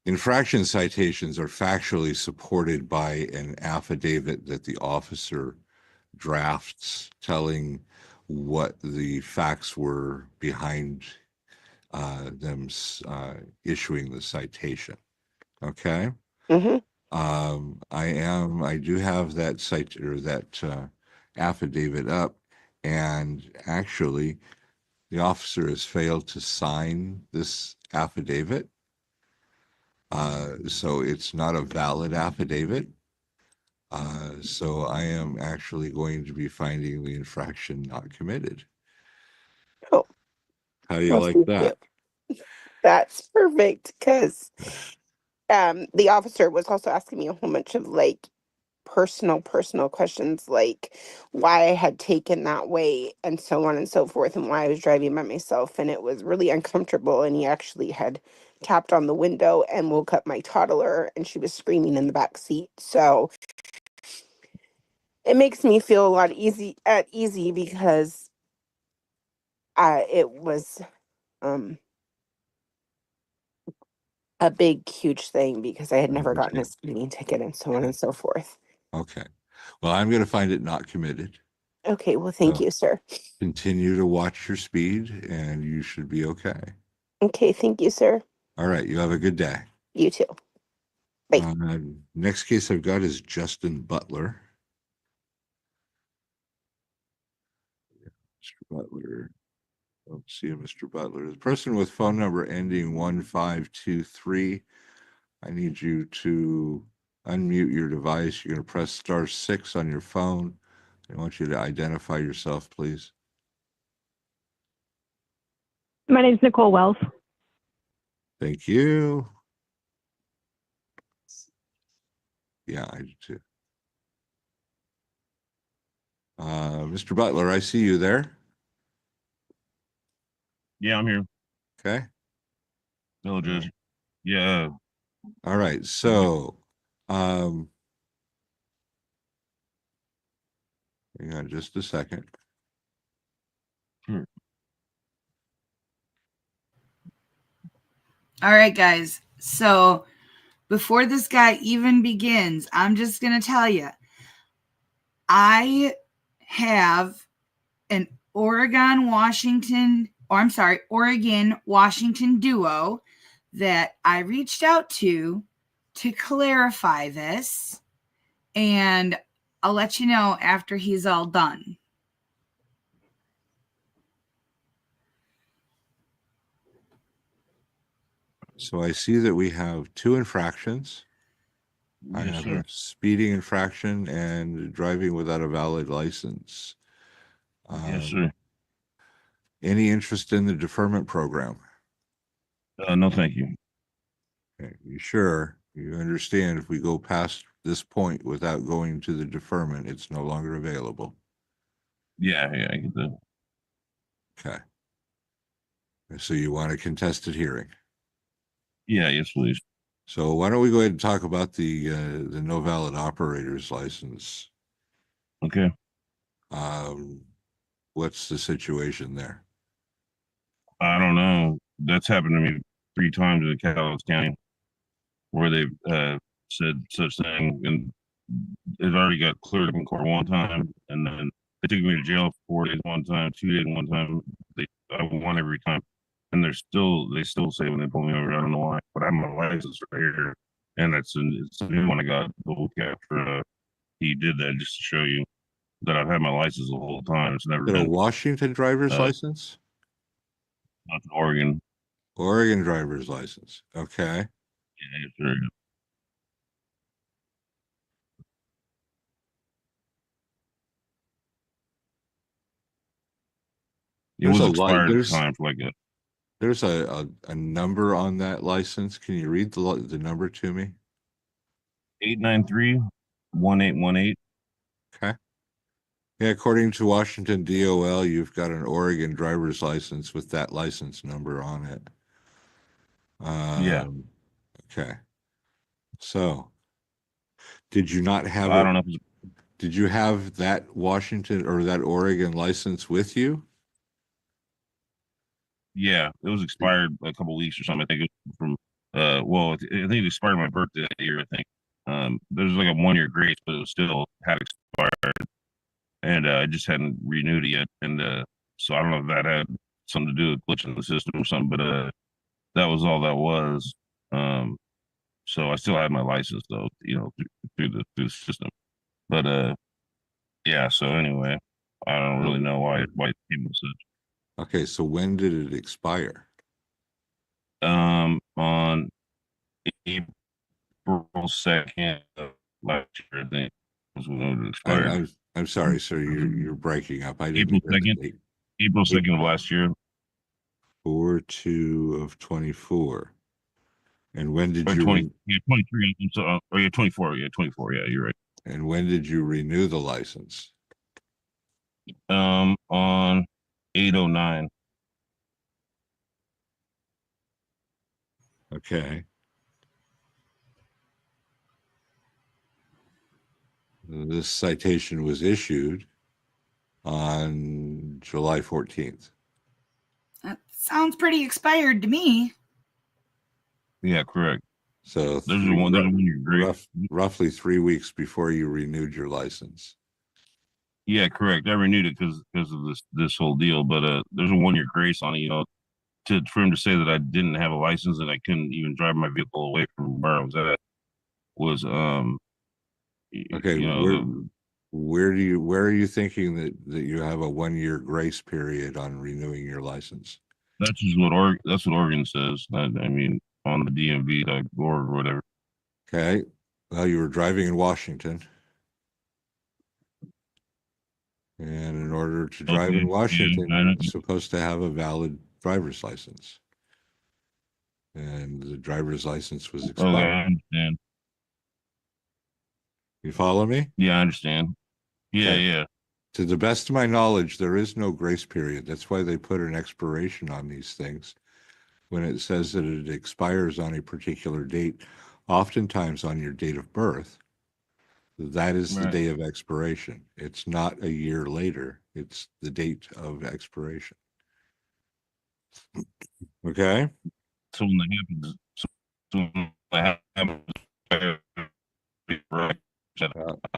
infraction citations are factually supported by an affidavit that the officer drafts telling what the facts were behind them issuing the citation. Okay. Mm-hmm. I do have that affidavit up, and actually the officer has failed to sign this affidavit. So it's not a valid affidavit. So I am actually going to be finding the infraction not committed. Oh, How do you well, like thank that? you. That's perfect, because the officer was also asking me a whole bunch of like personal questions, like why I had taken that way and so on and so forth, and why I was driving by myself, and it was really uncomfortable. And he actually had tapped on the window and woke up my toddler, and she was screaming in the back seat. So it makes me feel a lot at easy, because it was a big huge thing, because I had never gotten a speeding ticket and so on and so forth. Okay. Well, I'm going to find it not committed. Okay, well, thank So you, sir. continue to watch your speed, and you should be okay. Okay, thank you, sir. All right. You have a good day. You too. Bye. Next case I've got is Justin Butler. Mr. Butler. Don't see a Mr. Butler. The person with phone number ending 1523. I need you to unmute your device. You're going to press *6 on your phone. I want you to identify yourself, please. My name is Nicole Wells. Thank you. Yeah, I do too. Mr. Butler, I see you there. Yeah, I'm here. Okay. No, Judge. Yeah. All right. So, hang on just a second. Sure. All right, guys. So before this guy even begins, I'm just going to tell you, I have an Oregon, Washington duo that I reached out to clarify this. And I'll let you know after he's all done. So I see that we have 2 infractions. I Yes, have sir. a speeding infraction and driving without a valid license. Yes, sir. Any interest in the deferment program? No, thank you. Okay, you sure? You understand if we go past this point without going to the deferment, it's no longer available? Yeah, I get that. Okay. So you want a contested hearing? Yeah, yes, please. So why don't we go ahead and talk about the no valid operator's license? Okay. What's the situation there? I don't know. That's happened to me 3 times in Catalyst County, where they've said such thing, and it already got cleared up in court one time, and then they took me to jail for 4 days one time, 2 days one time. I won every time, and they still say when they pull me over, I don't know why, but I have my license right here, and it's a new one I got the week after he did that, just to show you that I've had my license the whole time. It's never Is it a been Washington driver's license? not in Oregon. Oregon driver's license. Okay. Yeah, yes, sir. It was expired at the time for like a There's a number on that license. Can you read the number to me? 893-1818. Okay. Yeah, according to Washington DOL, you've got an Oregon driver's license with that license number on it. Yeah. Okay. So, did you not have I it? don't know if it's Did you have that Washington or that Oregon license with you? Yeah, it was expired a couple weeks or something. I think it was from well, I think it expired my birthday that year, I think. There's like a 1 year grace, but it was still had expired, and I just hadn't renewed it yet. And so I don't know if that had something to do with glitching the system or something, but that was all that was. Um, so I still had my license though, through the system. But yeah. So anyway, I don't really know why it came with such. Okay, so when did it expire? On April 2nd of last year, I think was when it expired. I'm sorry, sir. You're breaking up. I didn't April hear the 2nd, date. April 2nd of last year. 4/2 of 24. And when did Or you 20, yeah, 23. I'm so, oh, yeah, 24. Yeah, 24. Yeah, you're right. and when did you renew the license? On 8/09. Okay. This citation was issued on July 14th. That sounds pretty expired to me. Yeah, correct. So There's a 1 year grace. roughly 3 weeks before you renewed your license. Yeah, correct. I renewed it because of this whole deal, but there's a 1 year grace on it. For him to say that I didn't have a license and I couldn't even drive my vehicle away from where I was at was Okay, where are you thinking that you have a 1 year grace period on renewing your license? that's what Oregon says. I mean, on the DMV.org or whatever. Okay. Well, you were driving in Washington. And in order to drive in Washington, Yeah, you're supposed to have a valid driver's license. And the driver's license was Okay, expired. I understand. You follow me? Yeah, I understand. Yeah, Okay. yeah. To the best of my knowledge, there is no grace period. That's why they put an expiration on these things. When it says that it expires on a particular date, oftentimes on your date of birth, that is the Right. day of expiration. It's not a year later. It's the date of expiration. Okay? So when that happens, right.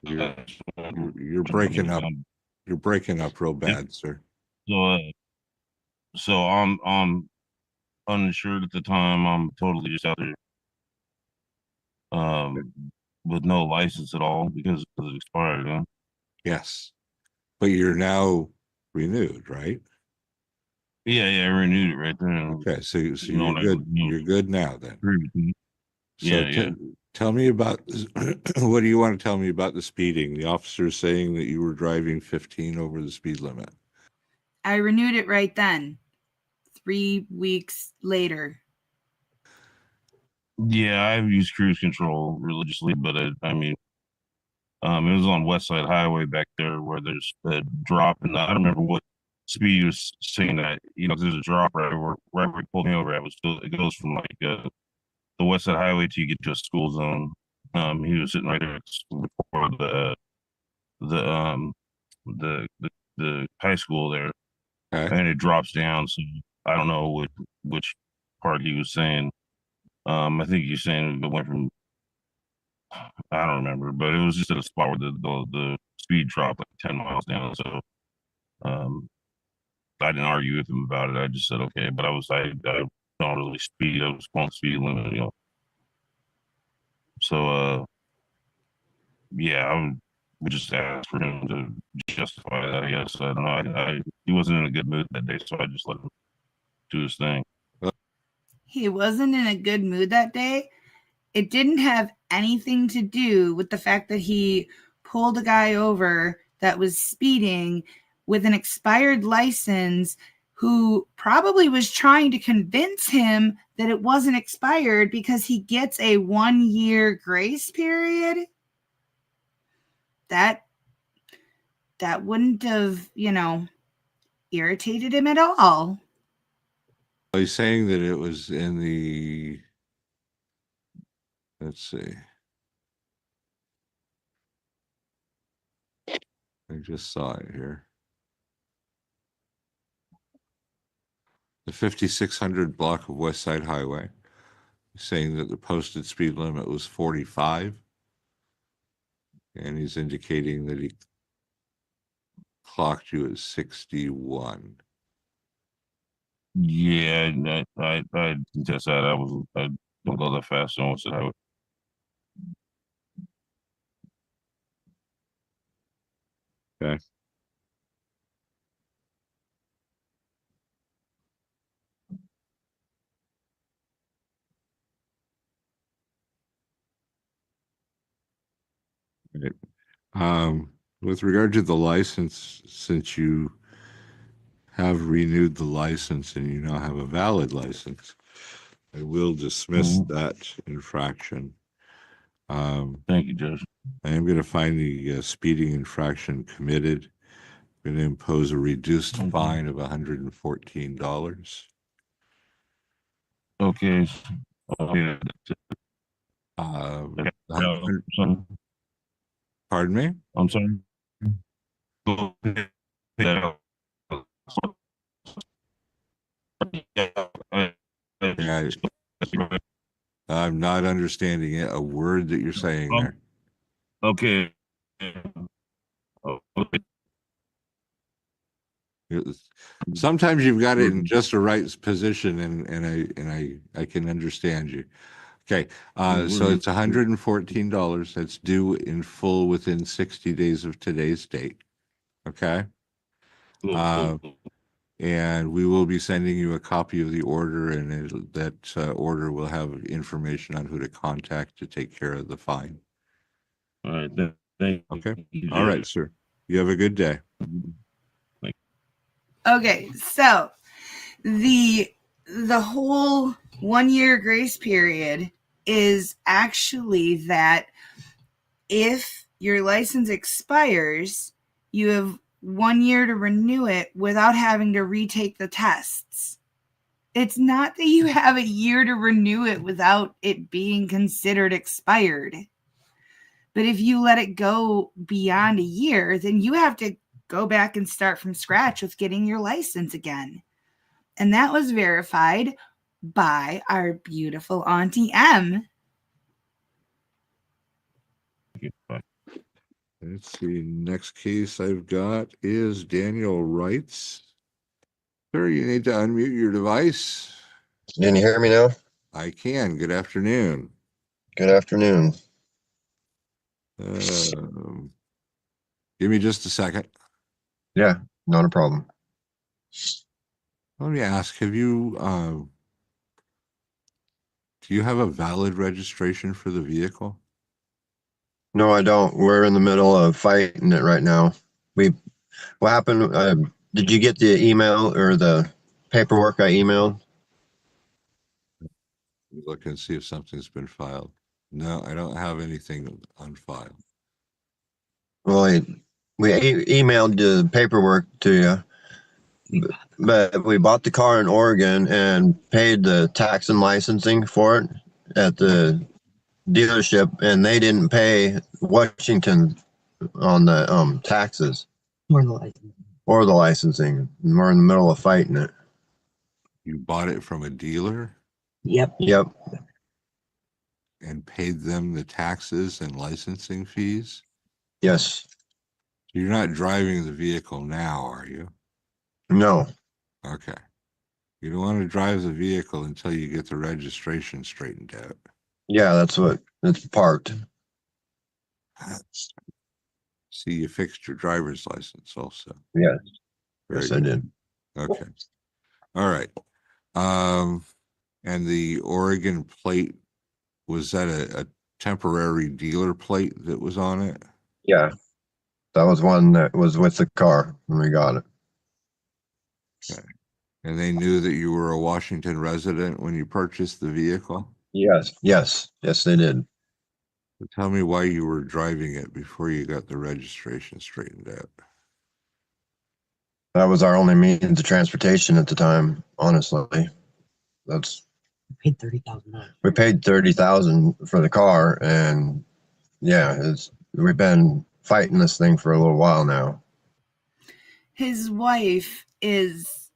You're breaking up. You're breaking up real bad, sir. So I'm uninsured at the time. I'm totally just out there, with no license at all because it expired. Huh? Yes, but you're now renewed, right? Yeah, I renewed it right there. Okay, so you're good. You're good now then. So Yeah. Tell me about what do you want to tell me about the speeding? The officer is saying that you were driving 15 over the speed limit. I renewed it right then. 3 weeks later. Yeah, I've used cruise control religiously, but I mean, it was on West Side Highway back there where there's a drop, and I don't remember what speed he was saying that. There's a drop right where he pulled me over at. It goes from like the West Side Highway till you get to a school zone. He was sitting right there before the the high school there, and it drops down. So I don't know which part he was saying. I think he's saying it went from, I don't remember, but it was just at a spot where the speed dropped like 10 miles down. So I didn't argue with him about it. I just said okay, but I don't really speed. I was going speed limit. So yeah, I would just ask for him to justify that. I guess I don't know. He wasn't in a good mood that day, so I just let him do his thing. He wasn't in a good mood that day. It didn't have anything to do with the fact that he pulled a guy over that was speeding with an expired license who probably was trying to convince him that it wasn't expired because he gets a 1 year grace period. That wouldn't have, irritated him at all. He's saying that it was in the, let's see. I just saw it here. The 5600 block of West Side Highway, saying that the posted speed limit was 45. And he's indicating that he clocked you at 61. Yeah, I contest that. I don't go that fast on West Side Highway. Okay. Right. With regard to the license, since you have renewed the license and you now have a valid license, I will dismiss that infraction. Thank you, Judge. I am going to find the speeding infraction committed. I'm going to impose a reduced fine of $114. Okay. Pardon me? I'm sorry. Yeah, I'm not understanding it, a word that you're saying there. Okay. Sometimes you've got it in just the right position, and I can understand you. Okay, so it's $114. That's due in full within 60 days of today's date. Okay. And we will be sending you a copy of the order, and that order will have information on who to contact to take care of the fine. All right. Thank you. Okay. All right, sir. You have a good day. Okay, so the whole 1 year grace period is actually that if your license expires, you have 1 year to renew it without having to retake the tests. It's not that you have a year to renew it without it being considered expired. But if you let it go beyond a year, then you have to go back and start from scratch with getting your license again. And that was verified by our beautiful Auntie M. Let's see. Next case I've got is Daniel Wrights. Sir, you need to unmute your device. Can you hear me now? I can. Good afternoon. Good afternoon. Give me just a second. Yeah, not a problem. Let me ask, have you, do you have a valid registration for the vehicle? No, I don't. We're in the middle of fighting it right now. What happened? Did you get the email or the paperwork I emailed? Look and see if something's been filed. No, I don't have anything on file. Well, we emailed the paperwork to you, but we bought the car in Oregon and paid the tax and licensing for it at the dealership, and they didn't pay Washington on the taxes or the licensing. And we're in the middle of fighting it. You bought it from a dealer? Yep. And paid them the taxes and licensing fees? Yes. You're not driving the vehicle now, are you? No. Okay. You don't want to drive the vehicle until you get the registration straightened out. Yeah, that's what it's parked. See, you fixed your driver's license also. Yeah. Very Yes, good. I did. Okay. All right. And the Oregon plate, was that a temporary dealer plate that was on it? Yeah. That was one that was with the car when we got it. Okay. And they knew that you were a Washington resident when you purchased the vehicle? Yes. Yes, they did. So tell me why you were driving it before you got the registration straightened out. That was our only means of transportation at the time, honestly. We paid $30,000. We paid $30,000 for the car, and yeah, we've been fighting this thing for a little while now. His wife is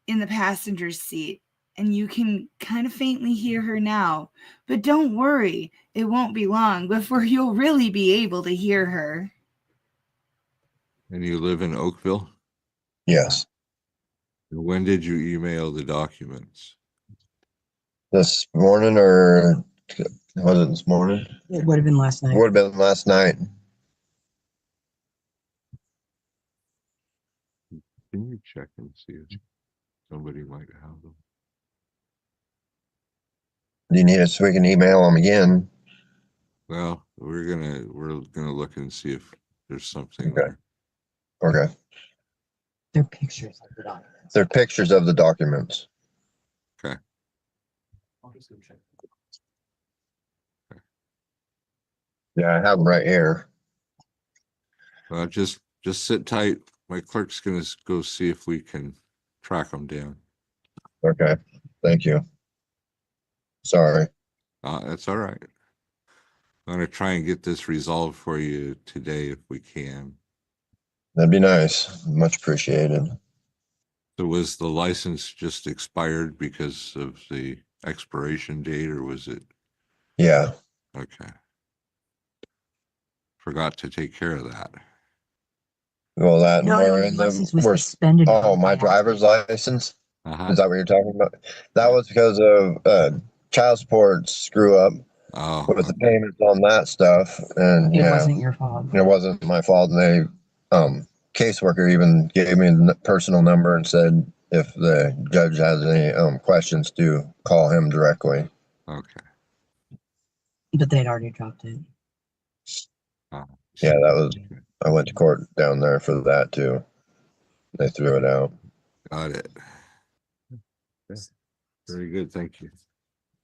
in the passenger seat, and you can kind of faintly hear her now. But don't worry, it won't be long before you'll really be able to hear her. And you live in Oakville? Yes. And when did you email the documents? This morning, or was it this morning? It would have been last night. Would have been last night. Can you check and see if somebody might have them? Do you need us so we can email them again? Well, we're gonna look and see if there's something Okay. there. Okay. They're pictures of the documents. They're pictures of the documents. Okay. I'll just go check. Yeah, I have them right here. Just sit tight. My clerk's gonna go see if we can track them down. Okay. Thank you. Sorry. That's all right. I'm gonna try and get this resolved for you today if we can. That'd be nice. Much appreciated. So was the license just expired because of the expiration date, or was it? Yeah. Okay. Forgot to take care of that. Well, that No, we're the in license was we're- suspended. Oh, my driver's license? Uh-huh. Is that what you're talking about? That was because of child support screw up Oh, with the payments on that stuff. And It yeah, wasn't your fault. it wasn't my fault. And they, caseworker even gave me the personal number and said if the judge has any questions to call him directly. okay. But they'd already dropped it. Yeah, that was, I went to court down there for that too. They threw it out. Got it. Very good, thank you.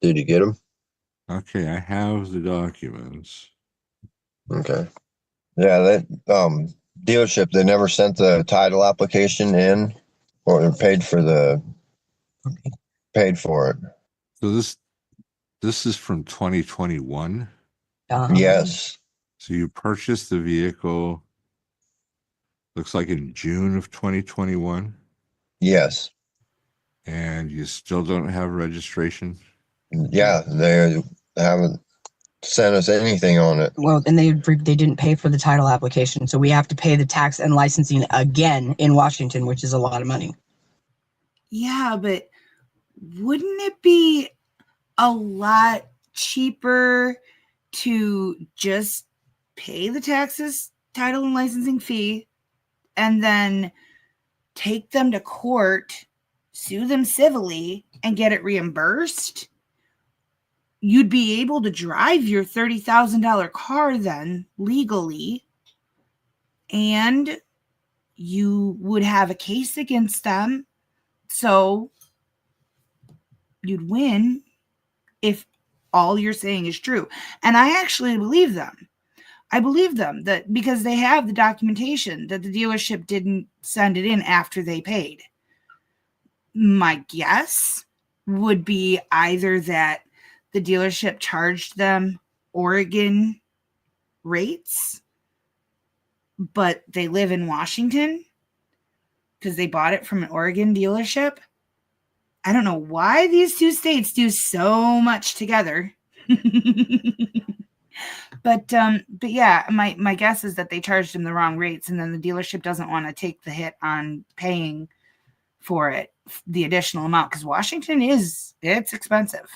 Did you get them? Okay, I have the documents. Okay. Yeah, that dealership, they never sent the title application in or paid for it. So this is from 2021. Yes. So you purchased the vehicle, looks like in June of 2021, Yes. and you still don't have registration? Yeah, they haven't sent us anything on it. Well, and they didn't pay for the title application, so we have to pay the tax and licensing again in Washington, which is a lot of money. Yeah, but wouldn't it be a lot cheaper to just pay the taxes, title, and licensing fee, and then take them to court, sue them civilly, and get it reimbursed? You'd be able to drive your $30,000 car then legally, and you would have a case against them. So you'd win if all you're saying is true. And I actually believe them. I believe them that because they have the documentation that the dealership didn't send it in after they paid. My guess would be either that the dealership charged them Oregon rates, but they live in Washington because they bought it from an Oregon dealership. I don't know why these two states do so much together. But yeah, my guess is that they charged him the wrong rates, and then the dealership doesn't want to take the hit on paying for it, the additional amount, because Washington it's expensive.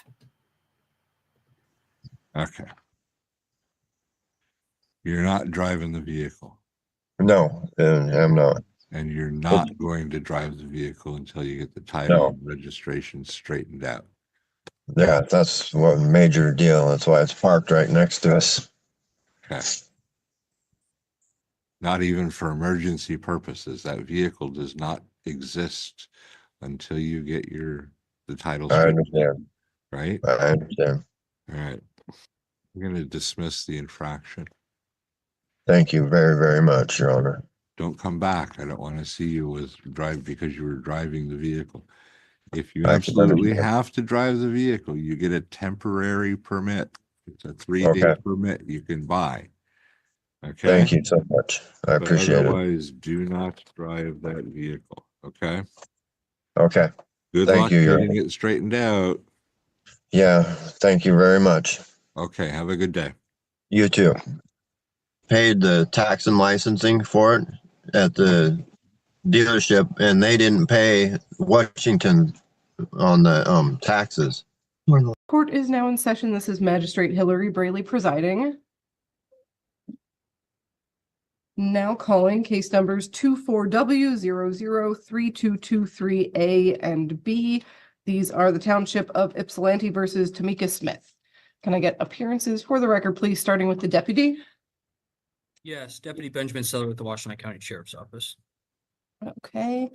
Okay. You're not driving the vehicle. No, I'm not. And you're not going to drive the vehicle until you get the title and registration straightened out. Yeah, that's what major deal. That's why it's parked right next to us. Okay. Not even for emergency purposes. That vehicle does not exist until you get the title. I understand. Right? I understand. All right. I'm going to dismiss the infraction. Thank you very, very much, Your Honor. Don't come back. I don't want to see you because you were driving the vehicle. If you I can absolutely understand. have to drive the vehicle, you get a temporary permit. It's a 3-day Okay. permit you can buy. Okay. Thank you so much. I But appreciate it. otherwise, do not drive that vehicle. Okay. Okay. Good Thank luck you, Your getting it straightened out. Yeah, thank you very much. Okay. Have a good day. You too. Paid the tax and licensing for it at the dealership, and they didn't pay Washington on the taxes. Court is now in session. This is Magistrate Hillary Braley presiding. Now calling case numbers 24W003223A and B. These are the Township of Ypsilanti versus Tamika Smith. Can I get appearances for the record, please, starting with the deputy? Yes, Deputy Benjamin Seller with the Washington County Sheriff's Office. Okay.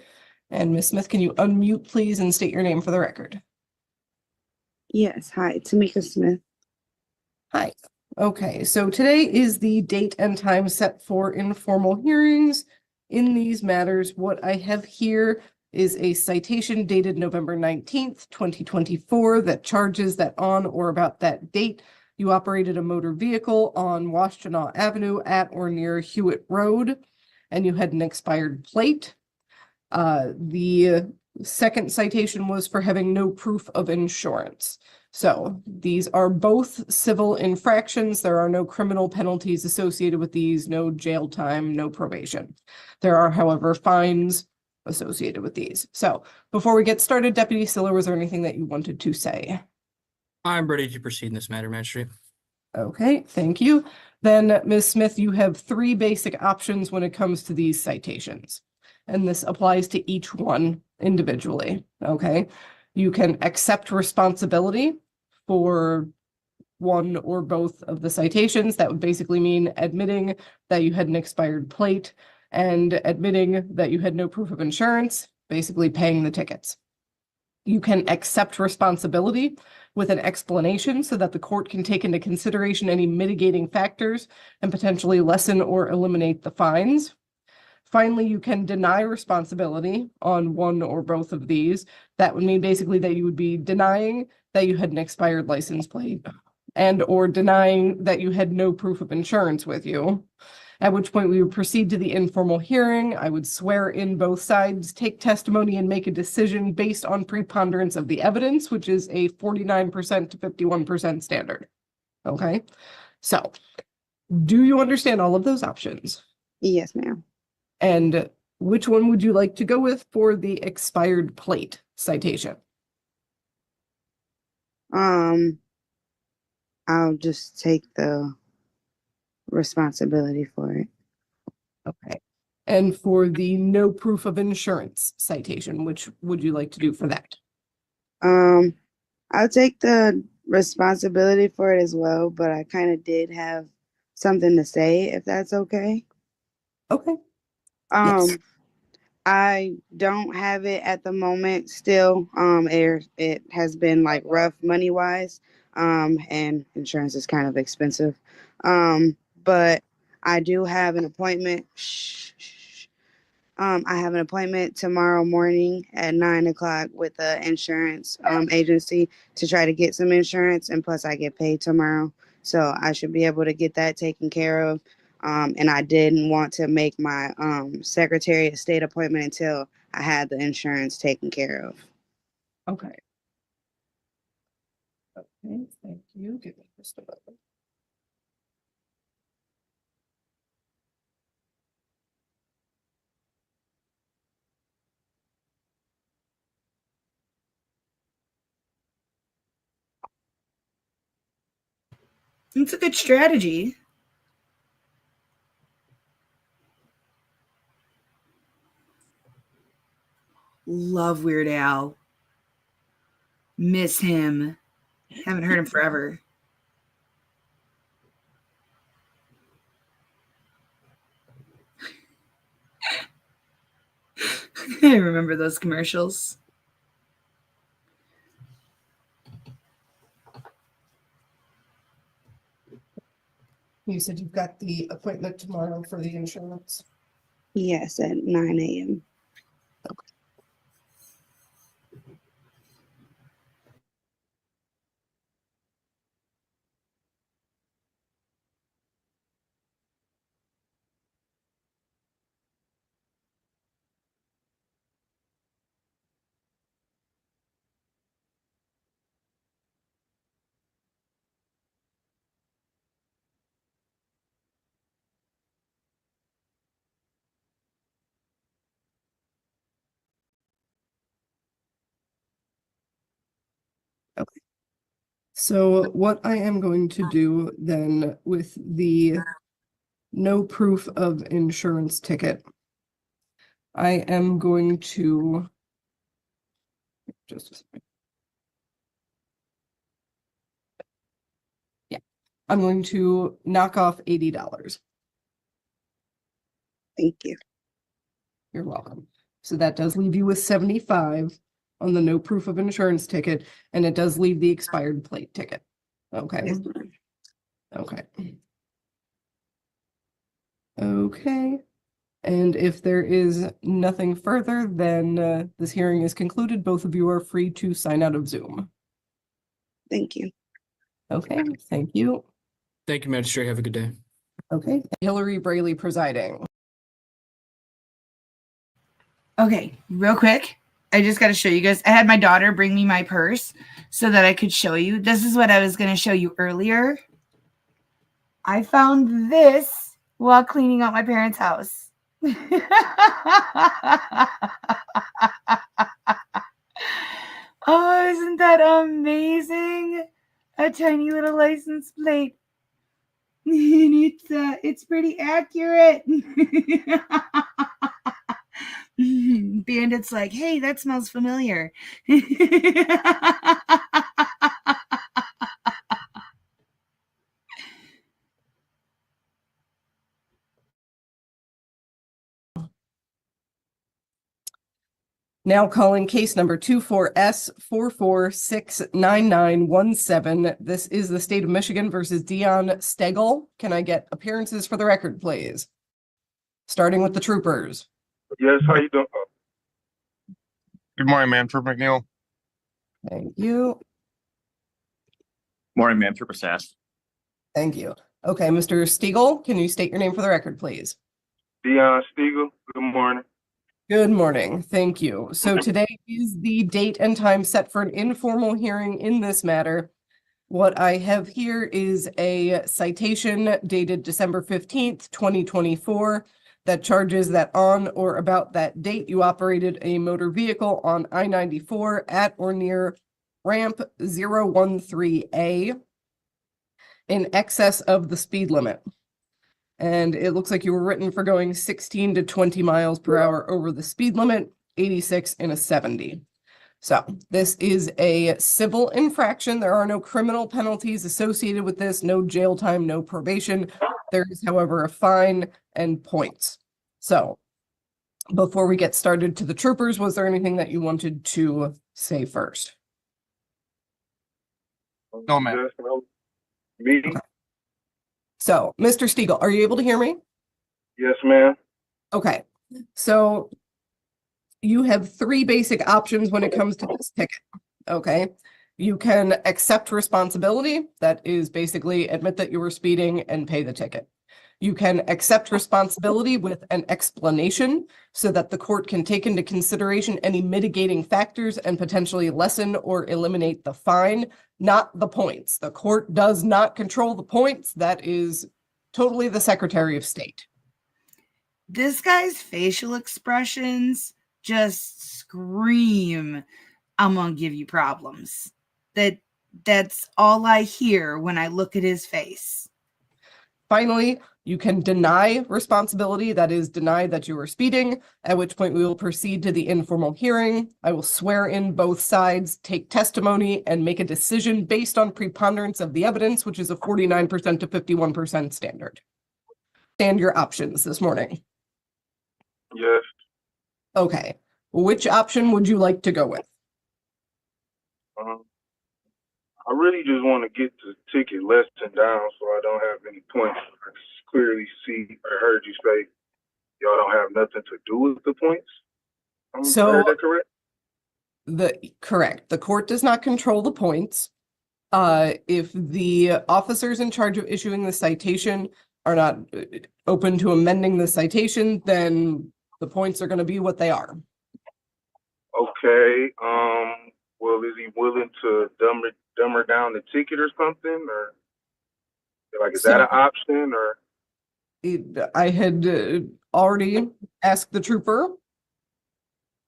And Ms. Smith, can you unmute, please, and state your name for the record? Yes, hi, Tamika Smith. Hi. Okay, so today is the date and time set for informal hearings in these matters. What I have here is a citation dated November 19th, 2024 that charges that on or about that date, you operated a motor vehicle on Washtenaw Avenue at or near Hewitt Road, and you had an expired plate. The second citation was for having no proof of insurance. So these are both civil infractions. There are no criminal penalties associated with these, no jail time, no probation. There are, however, fines associated with these. So before we get started, Deputy Siller, was there anything that you wanted to say? I'm ready to proceed in this matter, Magistrate. Okay, thank you. Then, Ms. Smith, you have three basic options when it comes to these citations, and this applies to each one individually, okay? You can accept responsibility for one or both of the citations. That would basically mean admitting that you had an expired plate and admitting that you had no proof of insurance, basically paying the tickets. You can accept responsibility with an explanation so that the court can take into consideration any mitigating factors and potentially lessen or eliminate the fines. Finally, you can deny responsibility on one or both of these. That would mean basically that you would be denying that you had an expired license plate and or denying that you had no proof of insurance with you, at which point we would proceed to the informal hearing. I would swear in both sides, take testimony, and make a decision based on preponderance of the evidence, which is a 49% to 51% standard. Okay, so do you understand all of those options? Yes, ma'am. And which one would you like to go with for the expired plate citation? I'll just take the responsibility for it. Okay. And for the no proof of insurance citation, which would you like to do for that? I'll take the responsibility for it as well, but I kind of did have something to say, if that's okay. Okay. Yes. I don't have it at the moment still. It has been like rough money wise. And insurance is kind of expensive. But I do have an appointment. I have an appointment tomorrow morning at 9 o'clock with the insurance agency to try to get some insurance, and plus I get paid tomorrow, so I should be able to get that taken care of. And I didn't want to make my Secretary of State appointment until I had the insurance taken care of. Okay. Okay, thank you. Give me just a moment. It's a good strategy. Love Weird Al. Miss him. Haven't heard him forever. I remember those commercials. You said you've got the appointment tomorrow for the insurance? Yes, at 9 a.m. Okay. So what I am going to do then with the no proof of insurance ticket, I am going to just a second. Yeah, I'm going to knock off $80. Thank you. You're welcome. So that does leave you with 75 on the no proof of insurance ticket, and it does leave the expired plate ticket. Okay. Yes, ma'am. Okay. Okay. And if there is nothing further, then this hearing is concluded. Both of you are free to sign out of Zoom. Thank you. Okay, thank you. Thank you, Magistrate. Have a good day. Okay, Hillary Brayley presiding. Okay, real quick. I just got to show you guys. I had my daughter bring me my purse so that I could show you. This is what I was going to show you earlier. I found this while cleaning out my parents' house. Oh, isn't that amazing? A tiny little license plate. And it's pretty accurate. Bandit's like, hey, that smells familiar. Now calling case number 24S44699917. This is the state of Michigan versus Dion Stegel. Can I get appearances for the record, please? Starting with the troopers. Yes, how you doing? Good morning, Manfred McNeil. Thank you. Morning, ma'am. Trooper Sass. Thank you. Okay, Mr. Stegel, can you state your name for the record, please? Dion Stiegel. Good morning. Good morning. Thank you. So today is the date and time set for an informal hearing in this matter. What I have here is a citation dated December 15th, 2024 that charges that on or about that date you operated a motor vehicle on I-94 at or near ramp 013A in excess of the speed limit. And it looks like you were written for going 16 to 20 miles per hour over the speed limit, 86 in a 70. So this is a civil infraction. There are no criminal penalties associated with this, no jail time, no probation. There is, however, a fine and points. So before we get started to the troopers, was there anything that you wanted to say first? No, ma'am. Yes, no. Me? Okay. So, Mr. Stegel, are you able to hear me? Yes, ma'am. Okay. So you have three basic options when it comes to this ticket. Okay. You can accept responsibility. That is basically admit that you were speeding and pay the ticket. You can accept responsibility with an explanation so that the court can take into consideration any mitigating factors and potentially lessen or eliminate the fine, not the points. The court does not control the points. That is totally the Secretary of State. This guy's facial expressions just scream, I'm gonna give you problems. That's all I hear when I look at his face. Finally, you can deny responsibility, that is, deny that you were speeding, at which point we will proceed to the informal hearing. I will swear in both sides, take testimony, and make a decision based on preponderance of the evidence, which is a 49% to 51% standard. Stand your options this morning. Yes. Okay. Which option would you like to go with? I really just want to get the ticket lessened down so I don't have any points. I clearly see, I heard you say y'all don't have nothing to do with the points. So, heard that correct? Correct. The court does not control the points. If the officers in charge of issuing the citation are not open to amending the citation, then the points are going to be what they are. Okay. Well, is he willing to dumber down the ticket or something, or like is that an option, or? I had already asked the trooper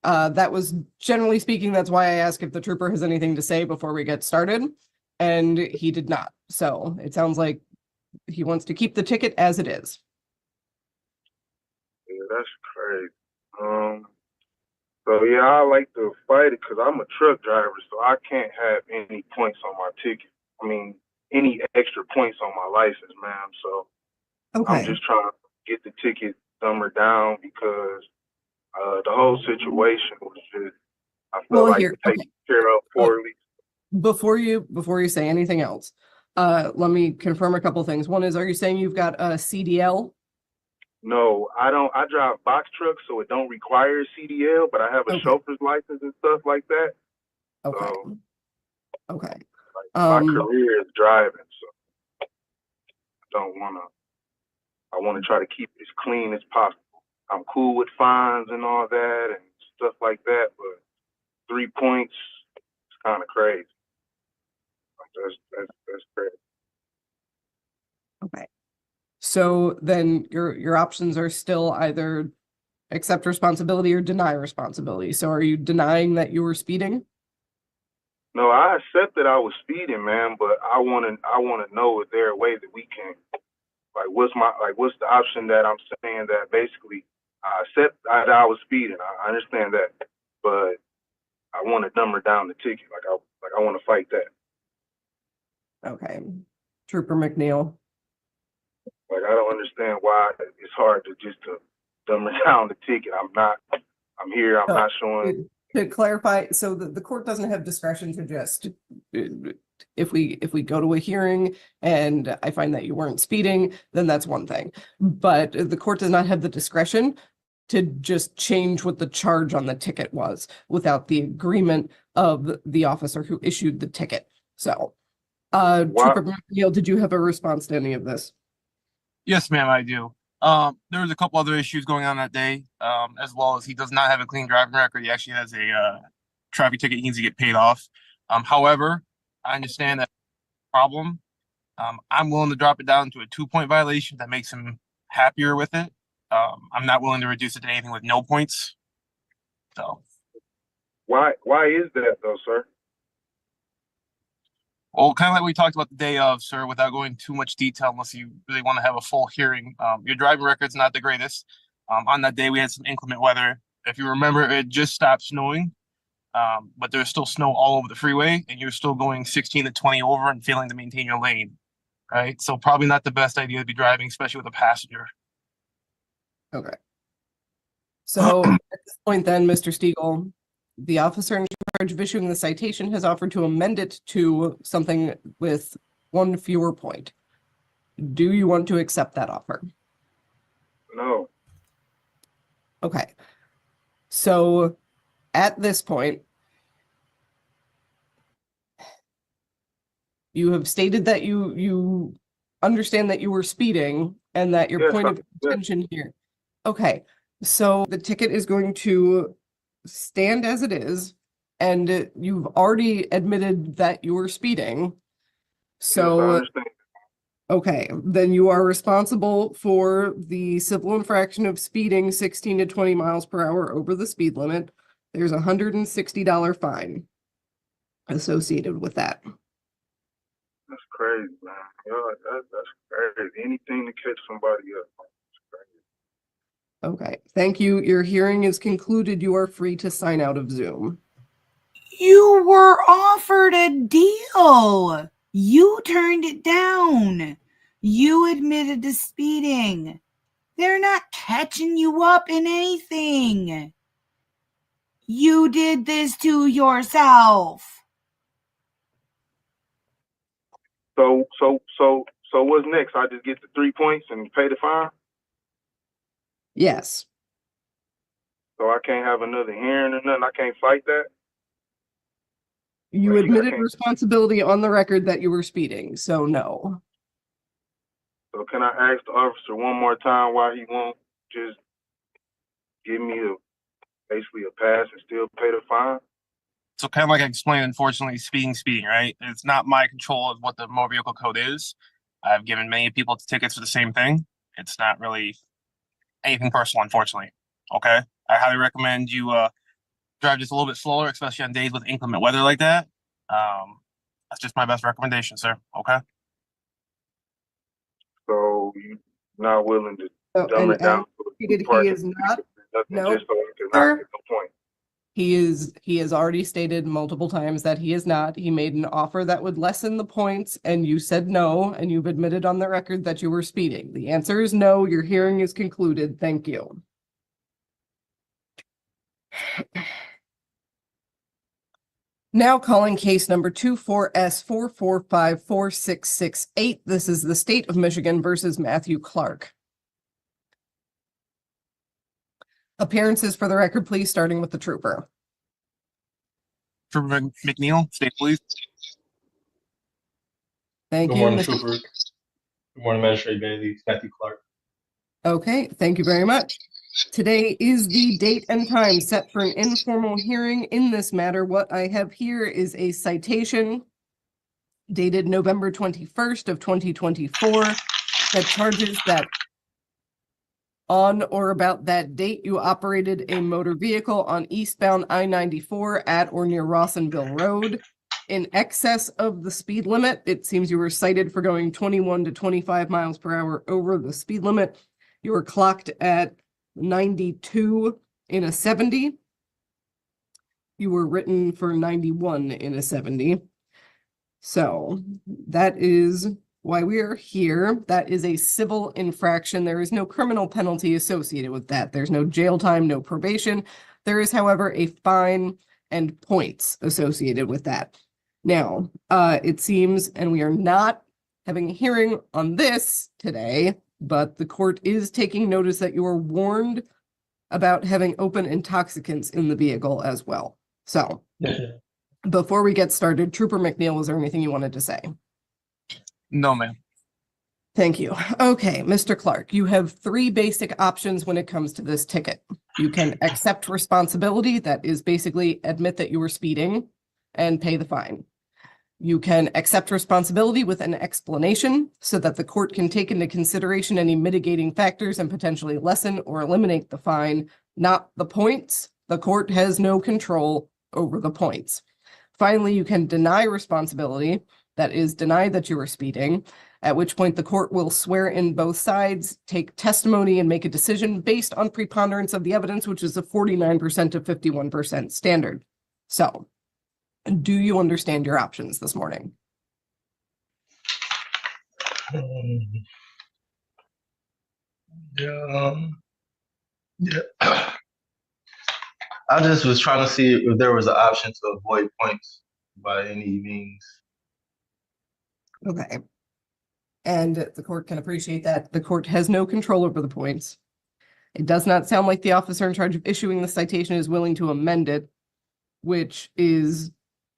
That was generally speaking, that's why I asked if the trooper has anything to say before we get started, and he did not. So it sounds like he wants to keep the ticket as it is. Yeah, that's crazy. So yeah, I like to fight it because I'm a truck driver, so I can't have any points on my ticket. I mean, any extra points on my license, ma'am. So I'm Okay. just trying to get the ticket dumber down because the whole situation was just, I feel Well, like here, taken okay. care of poorly. Before you say anything else, let me confirm a couple things. One is, are you saying you've got a CDL? No, I don't. I drive box trucks, so it don't require a CDL, but I have a Okay. chauffeur's license and stuff like that. Okay. So Okay. my career is driving, so I don't want to. I want to try to keep it as clean as possible. I'm cool with fines and all that and stuff like that, but 3 points is kind of crazy. That's crazy. Okay. So then your options are still either accept responsibility or deny responsibility. So are you denying that you were speeding? No, I accept that I was speeding, man, but I want to know if there a way that we can, what's the option that I'm saying that basically I accept that I was speeding. I understand that, but I want to dumber down the ticket. I want to fight that. Okay. Trooper McNeil. I don't understand why it's hard to dumber down the ticket. I'm here. I'm not showing. To clarify, so the court doesn't have discretion to just, if we go to a hearing and I find that you weren't speeding, then that's one thing. But the court does not have the discretion to just change what the charge on the ticket was without the agreement of the officer who issued the ticket. So, Trooper McNeil, did you have a response to any of this? Yes, ma'am, I do. There was a couple other issues going on that day, as well as he does not have a clean driving record. He actually has a traffic ticket he needs to get paid off. However, I understand that problem. I'm willing to drop it down to a 2-point violation that makes him happier with it. I'm not willing to reduce it to anything with no points. So why is that though, sir? Well, kind of like we talked about the day of, sir, without going too much detail, unless you really want to have a full hearing. Your driving record's not the greatest. On that day, we had some inclement weather. If you remember, it just stopped snowing, but there's still snow all over the freeway, and you're still going 16 to 20 over and failing to maintain your lane, right? So probably not the best idea to be driving, especially with a passenger. Okay. So at this point then, Mr. Stiegel, the officer in charge of issuing the citation has offered to amend it to something with 1 fewer point. Do you want to accept that offer? No. Okay. So at this point, you have stated that you understand that you were speeding and that your point of contention here. Okay. So the ticket is going to stand as it is, and you've already admitted that you were speeding. So, yes, I understand. Okay, then you are responsible for the civil infraction of speeding 16 to 20 miles per hour over the speed limit. There's a $160 fine associated with that. That's crazy, man. That's crazy. Anything to catch somebody up. Okay, thank you. Your hearing is concluded. You are free to sign out of Zoom. You were offered a deal. You turned it down. You admitted to speeding. They're not catching you up in anything. You did this to yourself. So what's next? I just get the 3 points and pay the fine? Yes. So I can't have another hearing or nothing? I can't fight that? You admitted responsibility on the record that you were speeding, so no. So can I ask the officer one more time why he won't just give me basically a pass and still pay the fine? So kind of like I explained, unfortunately, speeding, right? It's not my control of what the motor vehicle code is. I've given many people tickets for the same thing. It's not really anything personal, unfortunately. Okay? I highly recommend you drive just a little bit slower, especially on days with inclement weather like that. That's just my best recommendation, sir. Okay. So you're not willing to Oh, dumb it down and to a he two-part is not. nothing No, just so I can not sir. get the point. He has already stated multiple times that he is not. He made an offer that would lessen the points, and you said no, and you've admitted on the record that you were speeding. The answer is no. Your hearing is concluded. Thank you. Now calling case number 24S44546668. This is the State of Michigan versus Matthew Clark. Appearances for the record, please, starting with the trooper. Trooper McNeil, State Police. Thank Good you. morning, Trooper. Good morning, Magistrate Bailey, Matthew Clark. Okay, thank you very much. Today is the date and time set for an informal hearing in this matter. What I have here is a citation dated November 21st of 2024 that charges that on or about that date, you operated a motor vehicle on eastbound I-94 at or near Rawsonville Road in excess of the speed limit. It seems you were cited for going 21 to 25 miles per hour over the speed limit. You were clocked at 92 in a 70. You were written for 91 in a 70. So that is why we are here. That is a civil infraction. There is no criminal penalty associated with that. There's no jail time, no probation. There is, however, a fine and points associated with that. Now, it seems, and we are not having a hearing on this today, but the court is taking notice that you are warned about having open intoxicants in the vehicle as well. So, before we get started, Trooper McNeil, was there anything you wanted to say? No, ma'am. Thank you. Okay, Mr. Clark, you have three basic options when it comes to this ticket. You can accept responsibility, that is basically admit that you were speeding and pay the fine. You can accept responsibility with an explanation so that the court can take into consideration any mitigating factors and potentially lessen or eliminate the fine, not the points. The court has no control over the points. Finally, you can deny responsibility, that is, deny that you were speeding, at which point the court will swear in both sides, take testimony, and make a decision based on preponderance of the evidence, which is a 49% to 51% standard. So, do you understand your options this morning? Yeah. I just was trying to see if there was an option to avoid points by any means. Okay. And the court can appreciate that. The court has no control over the points. It does not sound like the officer in charge of issuing the citation is willing to amend it, which is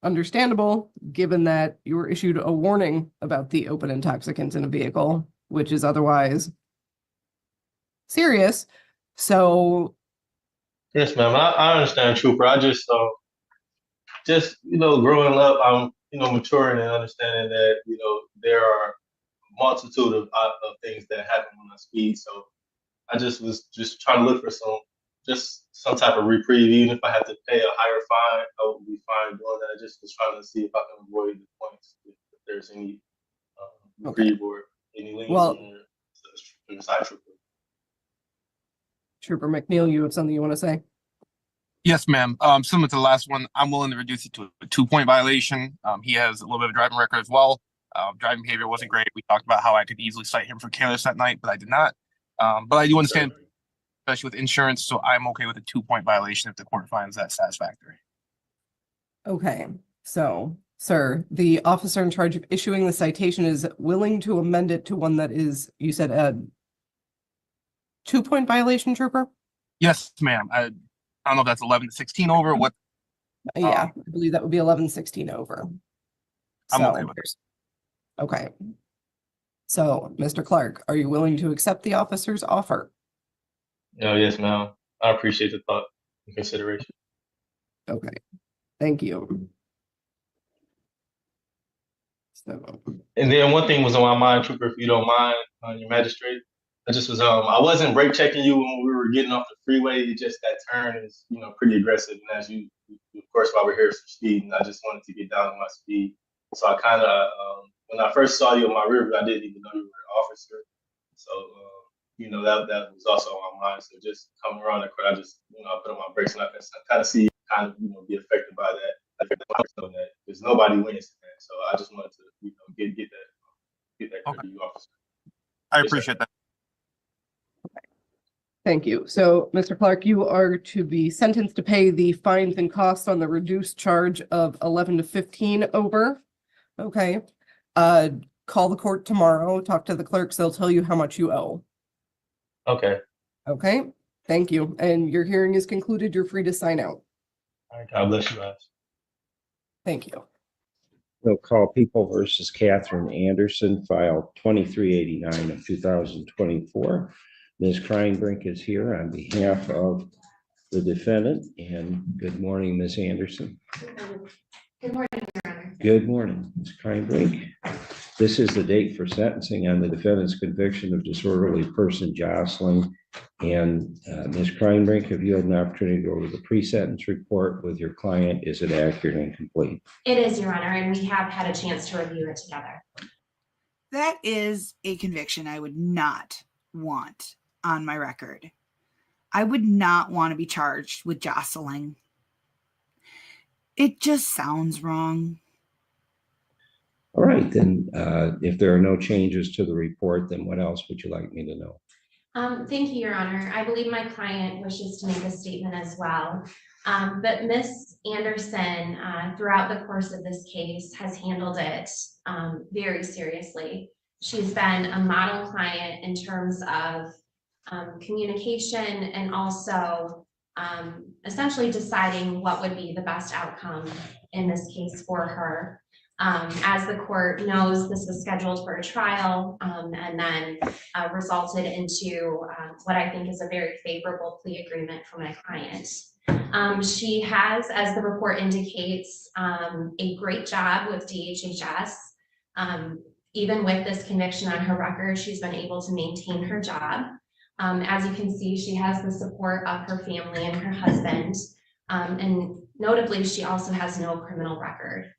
understandable given that you were issued a warning about the open intoxicants in a vehicle, which is otherwise serious. So Yes, ma'am. I understand, Trooper. I just growing up, I'm maturing and understanding that there are a multitude of things that happen when I speed. So I just was trying to look for some type of reprieve. Even if I had to pay a higher fine, I would be fine doing that. I just was trying to see if I can avoid the points, if there's any reprieve or any leniency in the side trooper. Trooper McNeil, you have something you want to say? Yes, ma'am. Similar to the last one, I'm willing to reduce it to a 2-point violation. He has a little bit of a driving record as well. Driving behavior wasn't great. We talked about how I could easily cite him for careless that night, but I did not. But I do understand, especially with insurance, so I'm okay with a 2-point violation if the court finds that satisfactory. Okay, so, sir, the officer in charge of issuing the citation is willing to amend it to one that is, you said, a 2-point violation, Trooper? Yes, ma'am. I don't know if that's 11 to 16 over. What? Yeah, I believe that would be 11-16 over. I'm okay with it. Okay. So, Mr. Clark, are you willing to accept the officer's offer? Yes, ma'am. I appreciate the thought and consideration. Okay, thank you. So, and then one thing was on my mind, Trooper, if you don't mind, your magistrate. I just was I wasn't brake checking you when we were getting off the freeway. It just that turn is pretty aggressive, and as you of course, while we're here for speeding, I just wanted to get down to my speed. So I kind of, when I first saw you on my rear view, I didn't even know you were an officer. So, you know, that was also on my mind. So just coming around the corner, I just, you know, I put on my brakes and I kind of see you kind of, you know, be affected by that. Because nobody wins, man. So I just wanted to, you know, get that credit to you, officer. I appreciate that. Thank you. So, Mr. Clark, you are to be sentenced to pay the fines and costs on the reduced charge of 11 to 15 over. Okay. Call the court tomorrow, talk to the clerks, they'll tell you how much you owe. Okay. Okay, thank you. And your hearing is concluded. You're free to sign out. All right. God bless you guys. Thank you. We'll call People versus Catherine Anderson, file 2389 of 2024. Ms. Kreinbrink is here on behalf of the defendant. And good morning, Ms. Anderson. Good morning, Your Honor. Good morning, Ms. Kreinbrink. This is the date for sentencing on the defendant's conviction of disorderly person jostling. And Ms. Kreinbrink, have you had an opportunity to go over the pre-sentence report with your client? Is it accurate and complete? It is, Your Honor, and we have had a chance to review it together. That is a conviction I would not want on my record. I would not want to be charged with jostling. It just sounds wrong. All right, then if there are no changes to the report, then what else would you like me to know? Thank you, Your Honor. I believe my client wishes to make a statement as well. But Ms. Anderson, throughout the course of this case, has handled it very seriously. She's been a model client in terms of communication and also essentially deciding what would be the best outcome in this case for her. As the court knows, this was scheduled for a trial and then resulted into what I think is a very favorable plea agreement for my client. She has, as the report indicates, a great job with DHHS. Even with this conviction on her record, she's been able to maintain her job. As you can see, she has the support of her family and her husband. And notably, she also has no criminal record.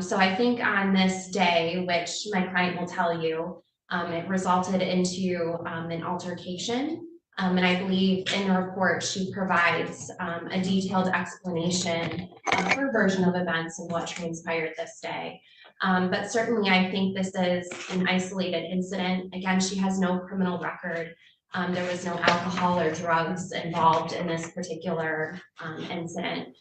So I think on this day, which my client will tell you, it resulted into an altercation. And I believe in the report, she provides a detailed explanation of her version of events and what transpired this day. But certainly I think this is an isolated incident. Again, she has no criminal record. There was no alcohol or drugs involved in this particular incident.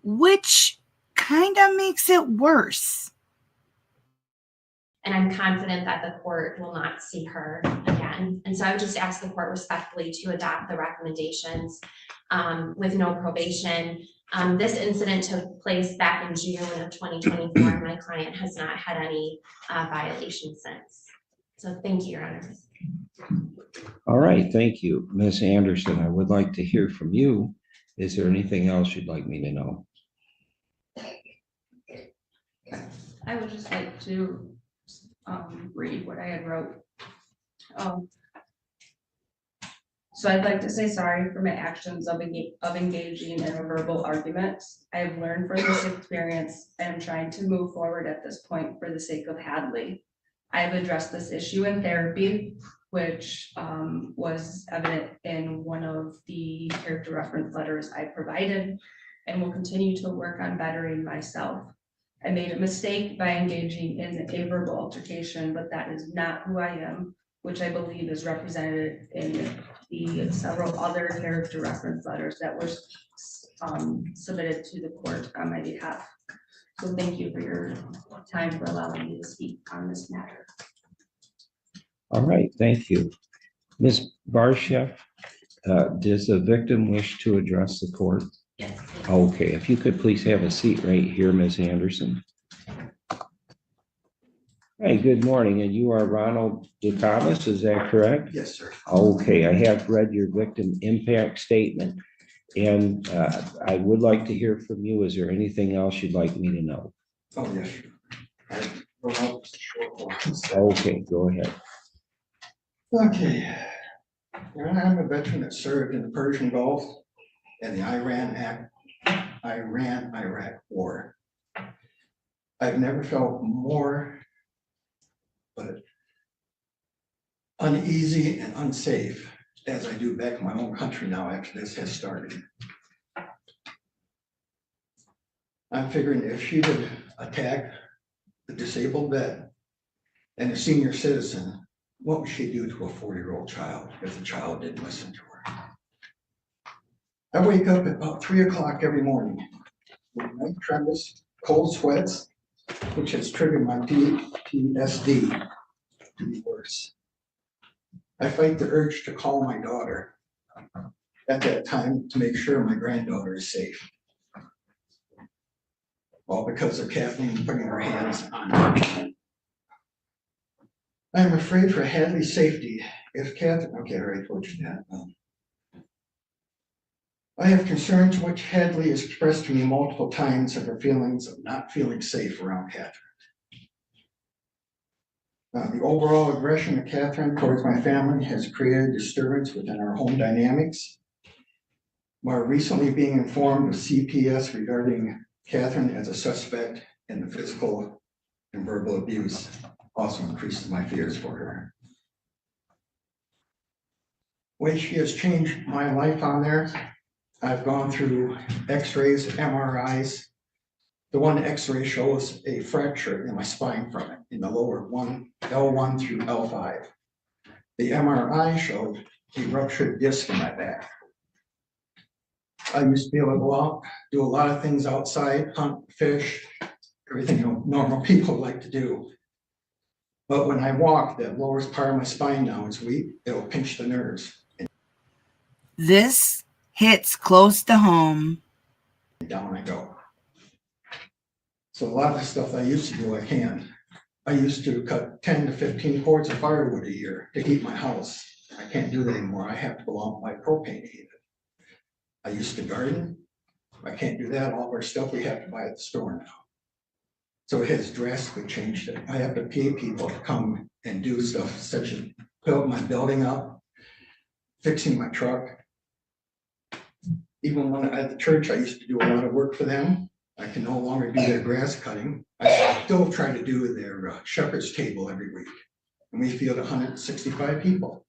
Which kind of makes it worse. And I'm confident that the court will not see her again. And so I would just ask the court respectfully to adopt the recommendations with no probation. This incident took place back in June of 2024, and my client has not had any violations since. So thank you, Your Honor. All right, thank you. Ms. Anderson, I would like to hear from you. Is there anything else you'd like me to know? I would just like to read what I had wrote. So I'd like to say sorry for my actions of engaging in a verbal argument. I have learned from this experience and I'm trying to move forward at this point for the sake of Hadley. I have addressed this issue in therapy, which was evident in one of the character reference letters I provided, and will continue to work on bettering myself. I made a mistake by engaging in a verbal altercation, but that is not who I am, which I believe is represented in the several other character reference letters that were submitted to the court on my behalf. So thank you for your time for allowing me to speak on this matter. All right, thank you. Ms. Barshev, does the victim wish to address the court? Yes. Okay, if you could please have a seat right here, Ms. Anderson. Hey, good morning, and you are Ronald DeCamas, is that correct? Yes, sir. Okay, I have read your victim impact statement, and I would like to hear from you. Is there anything else you'd like me to know? Oh, yes, sir. Okay, go ahead. Okay. I'm a veteran that served in the Persian Gulf and the Iran Iran-Iraq war. I've never felt more uneasy and unsafe as I do back in my own country now after this has started. I'm figuring if she did attack a disabled vet and a senior citizen, what would she do to a 4-year-old child if the child didn't listen to her? I wake up at about 3 o'clock every morning with night tremors, cold sweats, which has triggered my PTSD to be worse. I fight the urge to call my daughter at that time to make sure my granddaughter is safe. All because of Kathleen putting her hands on her. I am afraid for Hadley's safety. If Kathleen, okay, I already told you that. I have concerns which Hadley has expressed to me multiple times of her feelings of not feeling safe around Catherine. The overall aggression of Catherine towards my family has created disturbance within our home dynamics. More recently being informed of CPS regarding Catherine as a suspect in the physical and verbal abuse also increases my fears for her. Way she has changed my life on there, I've gone through x-rays, MRIs. The one x-ray shows a fracture in my spine from it, in the lower one, L1 through L5. The MRI showed a ruptured disc in my back. I used to be able to go out, do a lot of things outside, hunt, fish, everything normal people like to do. But when I walk, that lowest part of my spine now is weak. It'll pinch the nerves. This hits close to home. Down I go. So a lot of the stuff I used to do, I can't. I used to cut 10 to 15 cords of firewood a year to heat my house. I can't do that anymore. I have to go out and buy propane to heat it. I used to garden. I can't do that. All of our stuff we have to buy at the store now. So it has drastically changed it. I have to pay people to come and do stuff such as build my building up, fixing my truck. Even when at the church, I used to do a lot of work for them. I can no longer do their grass cutting. I still try to do their shepherd's table every week. And we field 165 people.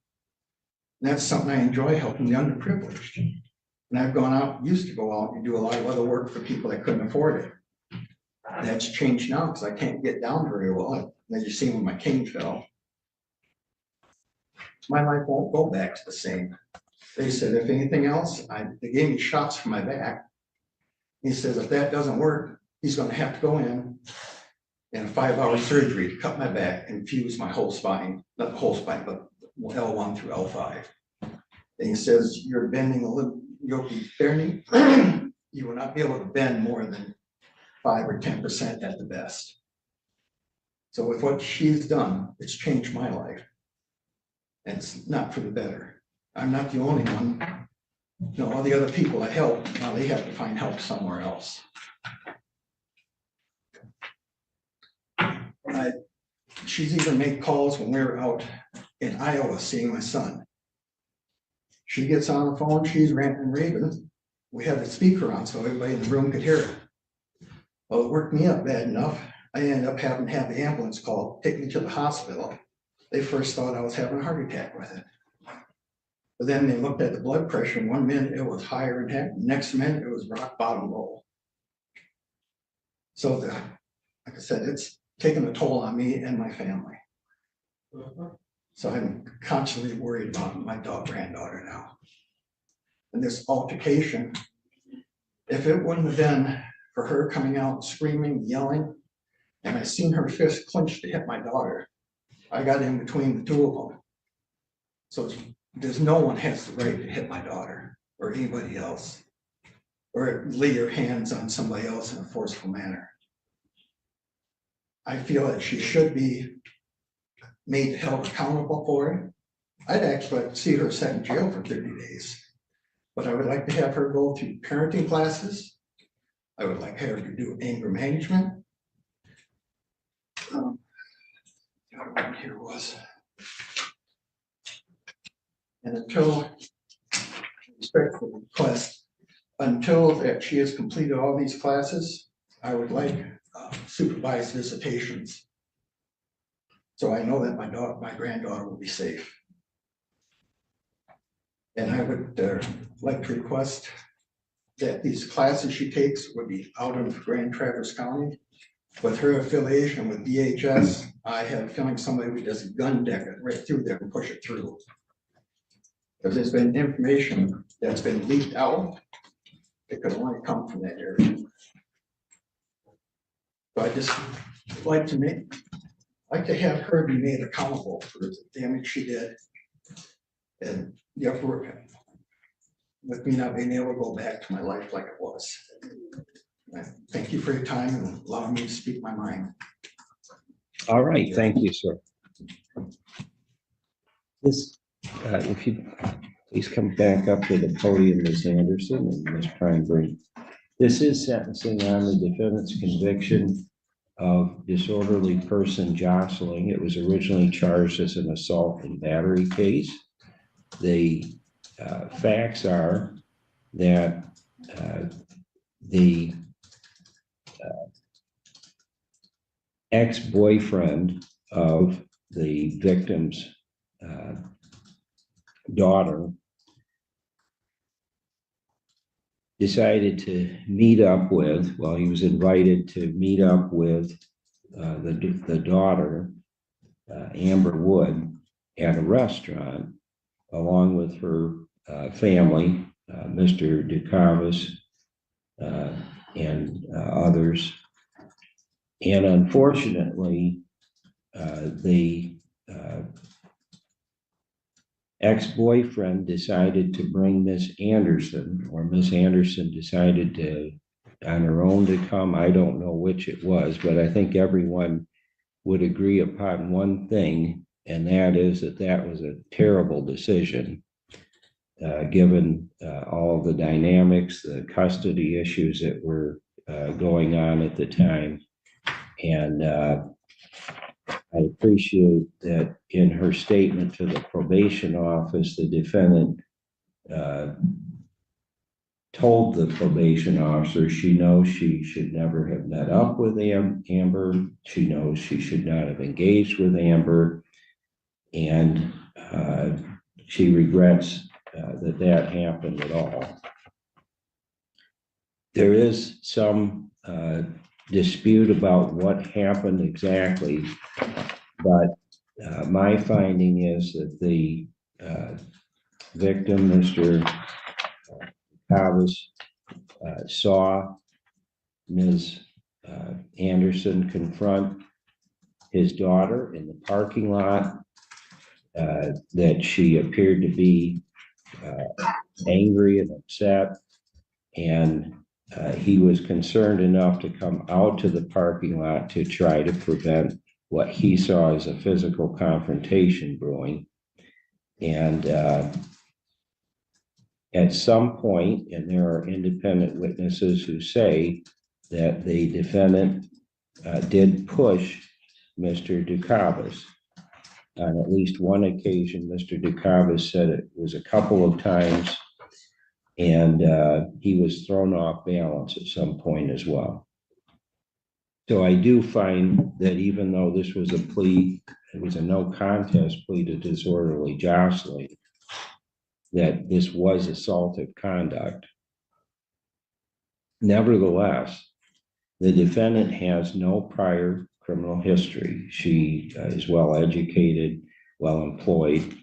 And that's something I enjoy, helping the underprivileged. And I've gone out, used to go out and do a lot of other work for people that couldn't afford it. That's changed now because I can't get down very well. As you see when my cane fell. My life won't go back to the same. They said, if anything else, they gave me shots for my back. He says, if that doesn't work, he's going to have to go in a 5-hour surgery to cut my back and fuse my whole spine, not the whole spine, but L1 through L5. And he says, you're bending a little, you'll be bending, you will not be able to bend more than 5 or 10% at the best. So with what she's done, it's changed my life. And it's not for the better. I'm not the only one. You know, all the other people I help, now they have to find help somewhere else. She's even made calls when we were out in Iowa seeing my son. She gets on the phone, she's ranting and raving. We had the speaker on so everybody in the room could hear it. Well, it worked me up bad enough. I ended up having to have the ambulance called, take me to the hospital. They first thought I was having a heart attack with it. But then they looked at the blood pressure, and 1 minute it was higher than heck, next minute it was rock bottom low. So like I said, it's taken a toll on me and my family. So I'm constantly worried about my granddaughter now. And this altercation, if it wouldn't have been for her coming out screaming, yelling, and I seen her fist clenched to hit my daughter, I got in between the two of them. So there's no one has the right to hit my daughter or anybody else, or lay your hands on somebody else in a forceful manner. I feel that she should be made held accountable for it. I'd actually like to see her set in jail for 30 days, but I would like to have her go through parenting classes. I would like her to do anger management. The other one here was, and until respectful request until that she has completed all these classes, I would like supervised visitations. So I know that my granddaughter will be safe. And I would like to request that these classes she takes would be out of Grand Traverse County. With her affiliation with DHS, I have a feeling somebody would just gun deck it right through there and push it through. Because there's been information that's been leaked out, it could only come from that area. So I just like to have her be made accountable for the damage she did. And therefore, with me not being able to go back to my life like it was. Thank you for your time and allowing me to speak my mind. All right, thank you, sir. This, if you please come back up to the podium, Ms. Anderson and Ms. Primebrink. This is sentencing on the defendant's conviction of disorderly person jostling. It was originally charged as an assault and battery case. The facts are that the ex-boyfriend of the victim's daughter decided to meet up with, well, he was invited to meet up with the daughter, Amber Wood, at a restaurant, along with her family, Mr. Ducavas and others. And unfortunately, the ex-boyfriend decided to bring Miss Anderson, or Miss Anderson decided to, on her own, to come. I don't know which it was, but I think everyone would agree upon one thing, and that is that that was a terrible decision, given all of the dynamics, the custody issues that were going on at the time. And I appreciate that in her statement to the probation office, the defendant told the probation officer she knows she should never have met up with Amber. She knows she should not have engaged with Amber. And she regrets that happened at all. There is some dispute about what happened exactly, but my finding is that the victim, Mr. Cavas, saw Ms. Anderson confront his daughter in the parking lot, that she appeared to be angry and upset, and he was concerned enough to come out to the parking lot to try to prevent what he saw as a physical confrontation brewing. And at some point, and there are independent witnesses who say that the defendant did push Mr. Ducavas. On at least one occasion, Mr. Ducavas said it was a couple of times, and he was thrown off balance at some point as well. So I do find that even though this was a plea, it was a no contest plea to disorderly jostling, that this was assaultive conduct. Nevertheless, the defendant has no prior criminal history. She is well educated, well employed,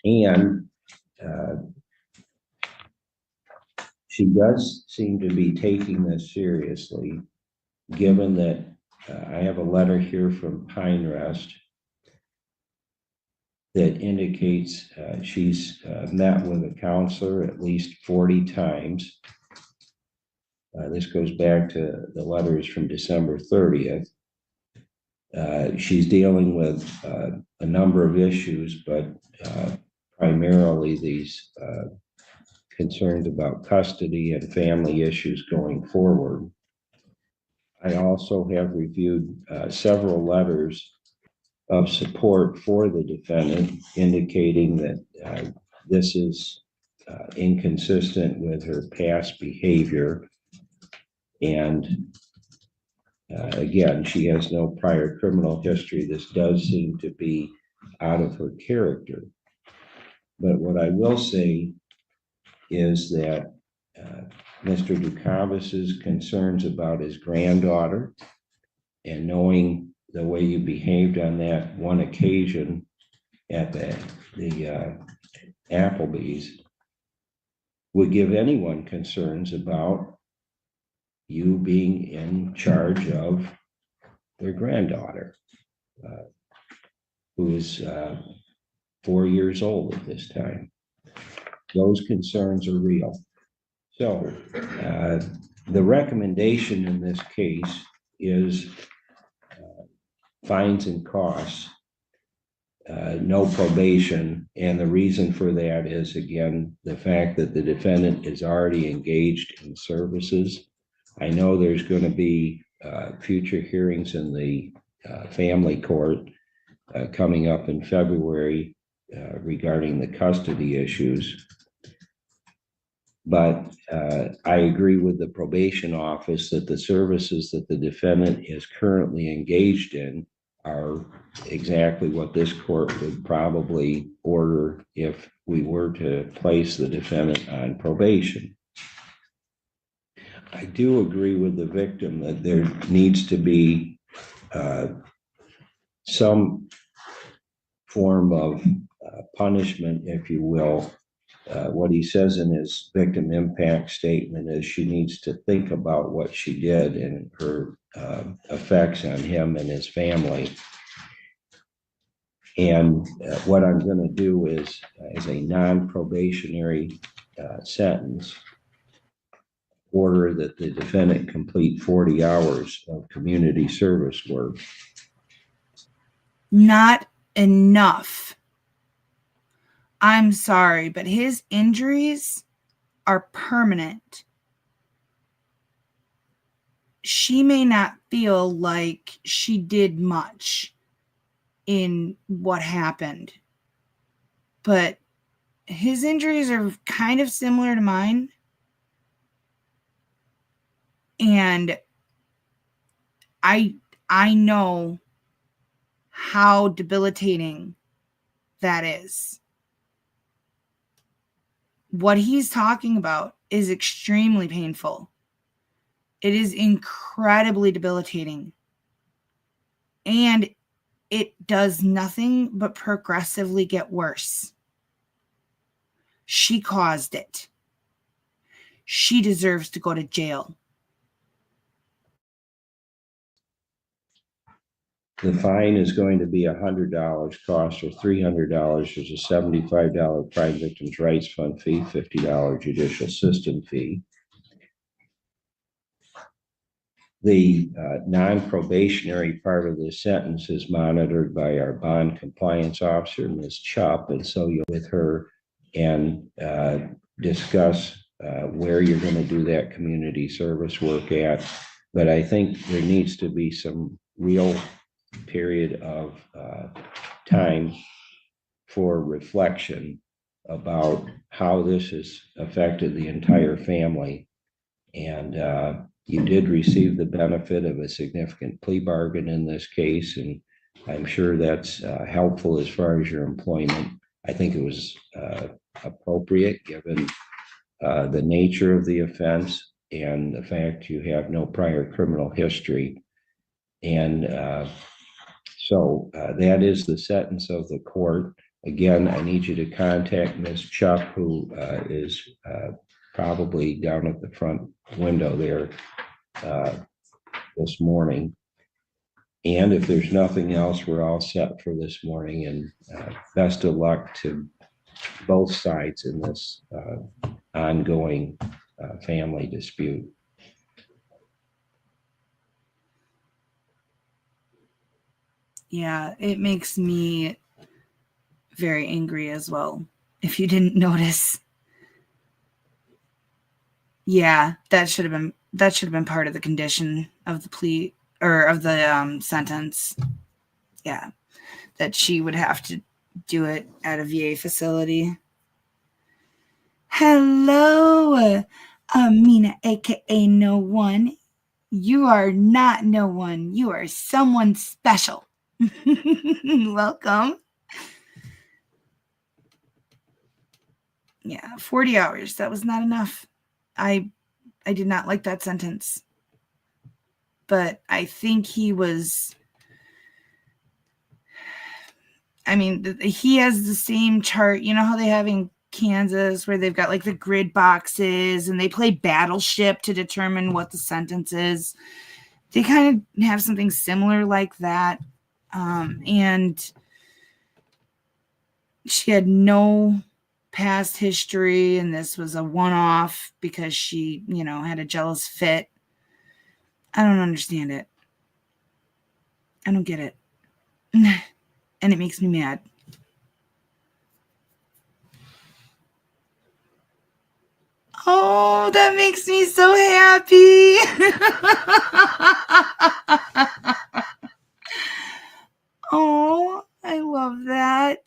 and she does seem to be taking this seriously, given that I have a letter here from Pine Rest that indicates she's met with a counselor at least 40 times. This goes back to the letters from December 30th. She's dealing with a number of issues, but primarily these concerns about custody and family issues going forward. I also have reviewed several letters of support for the defendant, indicating that this is inconsistent with her past behavior. And again, she has no prior criminal history. This does seem to be out of her character. But what I will say is that Mr. Dukakis's concerns about his granddaughter, and knowing the way you behaved on that one occasion at the Applebee's, would give anyone concerns about you being in charge of their granddaughter, who is 4 years old at this time. Those concerns are real. So the recommendation in this case is fines and costs, no probation. And the reason for that is, again, the fact that the defendant is already engaged in services. I know there's going to be future hearings in the family court coming up in February regarding the custody issues. But I agree with the probation office that the services that the defendant is currently engaged in are exactly what this court would probably order if we were to place the defendant on probation. I do agree with the victim that there needs to be some form of punishment, if you will. What he says in his victim impact statement is she needs to think about what she did and her effects on him and his family. And what I'm going to do is, as a non-probationary sentence, order that the defendant complete 40 hours of community service work. Not enough. I'm sorry, but his injuries are permanent. She may not feel like she did much in what happened, but his injuries are kind of similar to mine. And I know how debilitating that is. What he's talking about is extremely painful. It is incredibly debilitating. And it does nothing but progressively get worse. She caused it. She deserves to go to jail. The fine is going to be $100, costs are $300. There's a $75 Crime Victims' Rights Fund fee, $50 judicial system fee. The non-probationary part of the sentence is monitored by our bond compliance officer, Ms. Chupp, and so you'll with her and discuss where you're going to do that community service work at. But I think there needs to be some real period of time for reflection about how this has affected the entire family. And you did receive the benefit of a significant plea bargain in this case, and I'm sure that's helpful as far as your employment. I think it was appropriate given the nature of the offense and the fact you have no prior criminal history. And so that is the sentence of the court. Again, I need you to contact Ms. Chupp, who is probably down at the front window there this morning. And if there's nothing else, we're all set for this morning. And best of luck to both sides in this ongoing family dispute. Yeah, it makes me very angry as well, if you didn't notice. Yeah, that should have been part of the condition of the plea or of the sentence. Yeah, that she would have to do it at a VA facility. Hello, Amina, aka No One. You are not no one. You are someone special. Welcome. Yeah, 40 hours. That was not enough. I did not like that sentence. But I think he was, I mean, he has the same chart. You know how they have in Kansas where they've got like the grid boxes and they play Battleship to determine what the sentence is. They kind of have something similar like that. And she had no past history, and this was a one-off because she, had a jealous fit. I don't understand it. I don't get it. And it makes me mad. Oh, that makes me so happy. Oh, I love that.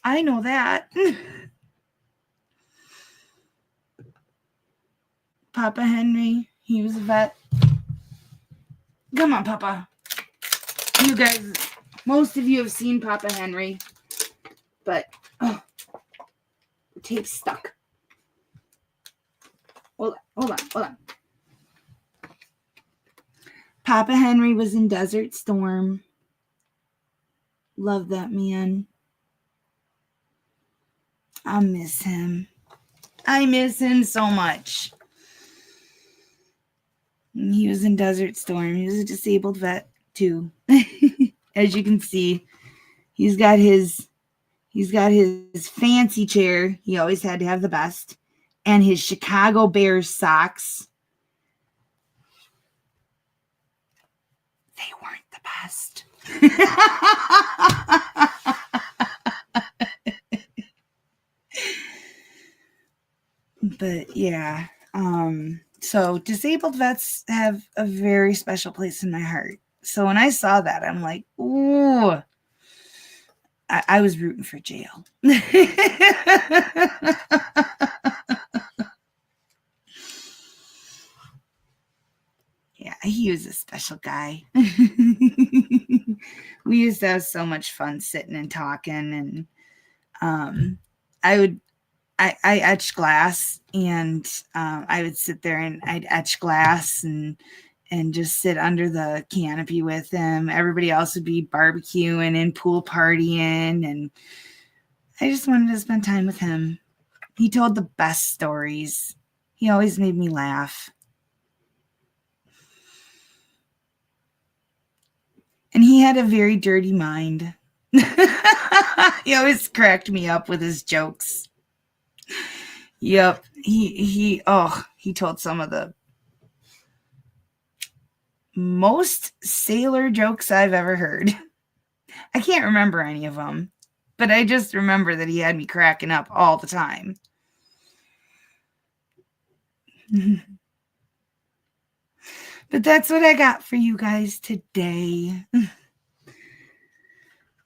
I know that. Papa Henry, he was a vet. Come on, Papa. You guys, most of you have seen Papa Henry, but the tape's stuck. Hold on. Papa Henry was in Desert Storm. Love that man. I miss him. I miss him so much. He was in Desert Storm. He was a disabled vet too. As you can see, he's got his fancy chair. He always had to have the best. And his Chicago Bears socks. They weren't the best. But yeah, so disabled vets have a very special place in my heart. So when I saw that, I'm like, ooh, I was rooting for jail. Yeah, he was a special guy. We used to have so much fun sitting and talking, and I etched glass, and I would sit there and I'd etch glass and just sit under the canopy with him. Everybody else would be barbecuing and pool partying, and I just wanted to spend time with him. He told the best stories. He always made me laugh. And he had a very dirty mind. He always cracked me up with his jokes. Yep. He told some of the most sailor jokes I've ever heard. I can't remember any of them, but I just remember that he had me cracking up all the time. But that's what I got for you guys today.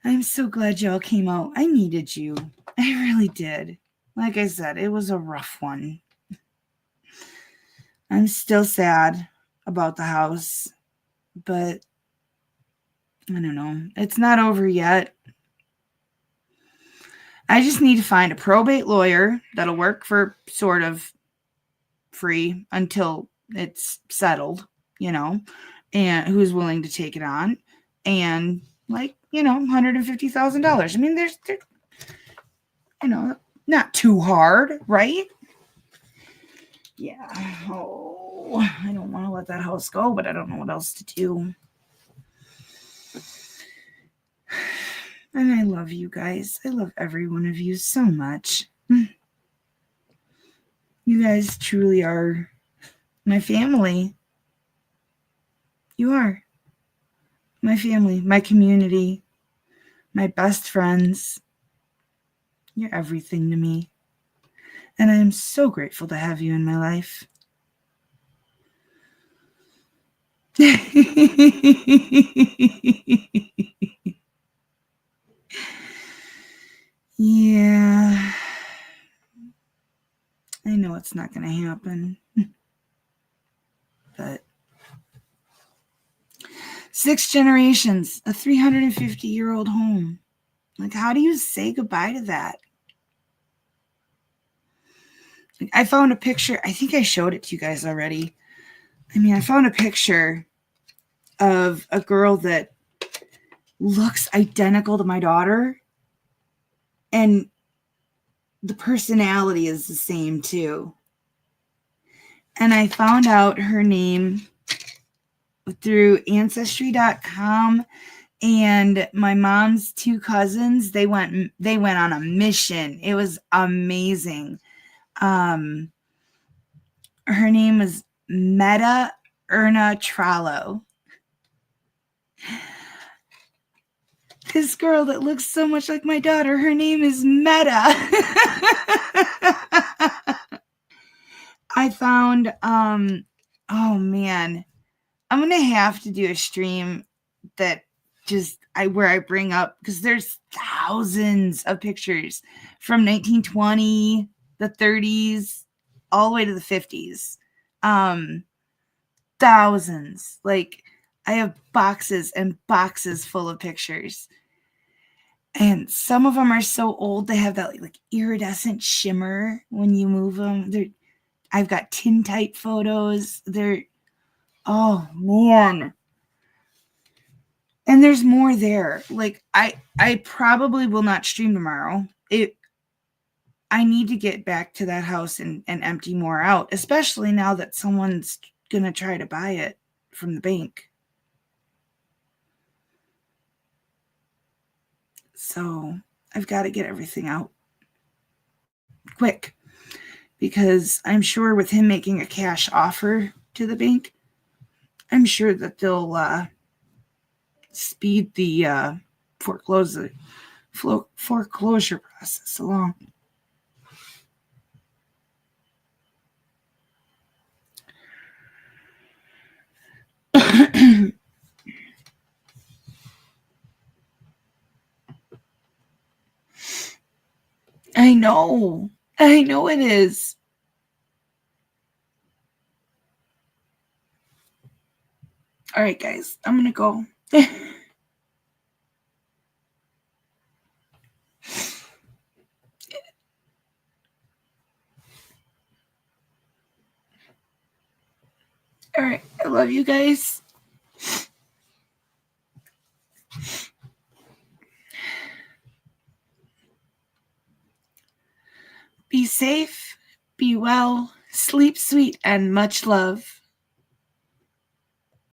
I'm so glad y'all came out. I needed you. I really did. Like I said, it was a rough one. I'm still sad about the house, but I don't know. It's not over yet. I just need to find a probate lawyer that'll work for sort of free until it's settled, and who's willing to take it on, and $150,000. I mean, there's not too hard, right? Yeah. Oh, I don't want to let that house go, but I don't know what else to do. And I love you guys. I love every one of you so much. You guys truly are my family. You are my family, my community, my best friends. You're everything to me. And I am so grateful to have you in my life. Yeah. I know it's not going to happen. But 6 generations, a 350-year-old home. Like, how do you say goodbye to that? Like, I found a picture. I think I showed it to you guys already. I mean, I found a picture of a girl that looks identical to my daughter. And the personality is the same too. And I found out her name through ancestry.com, and my mom's 2 cousins, they went on a mission. It was amazing. Her name is Meta Erna Trallo. This girl that looks so much like my daughter, her name is Meta. I found, oh man, I'm going to have to do a stream that where I bring up, because there's thousands of pictures from 1920, the 30s, all the way to the 50s. Thousands. Like, I have boxes and boxes full of pictures. And some of them are so old, they have that like iridescent shimmer when you move them. I've got tintype photos. Oh man. And there's more there. Like, I probably will not stream tomorrow. I need to get back to that house and empty more out, especially now that someone's gonna try to buy it from the bank. So I've got to get everything out quick, because I'm sure with him making a cash offer to the bank, I'm sure that they'll speed the foreclosure process along. I know it is. All right, guys, I'm gonna go. All right, I love you guys. Be safe, be well, sleep sweet, and much love.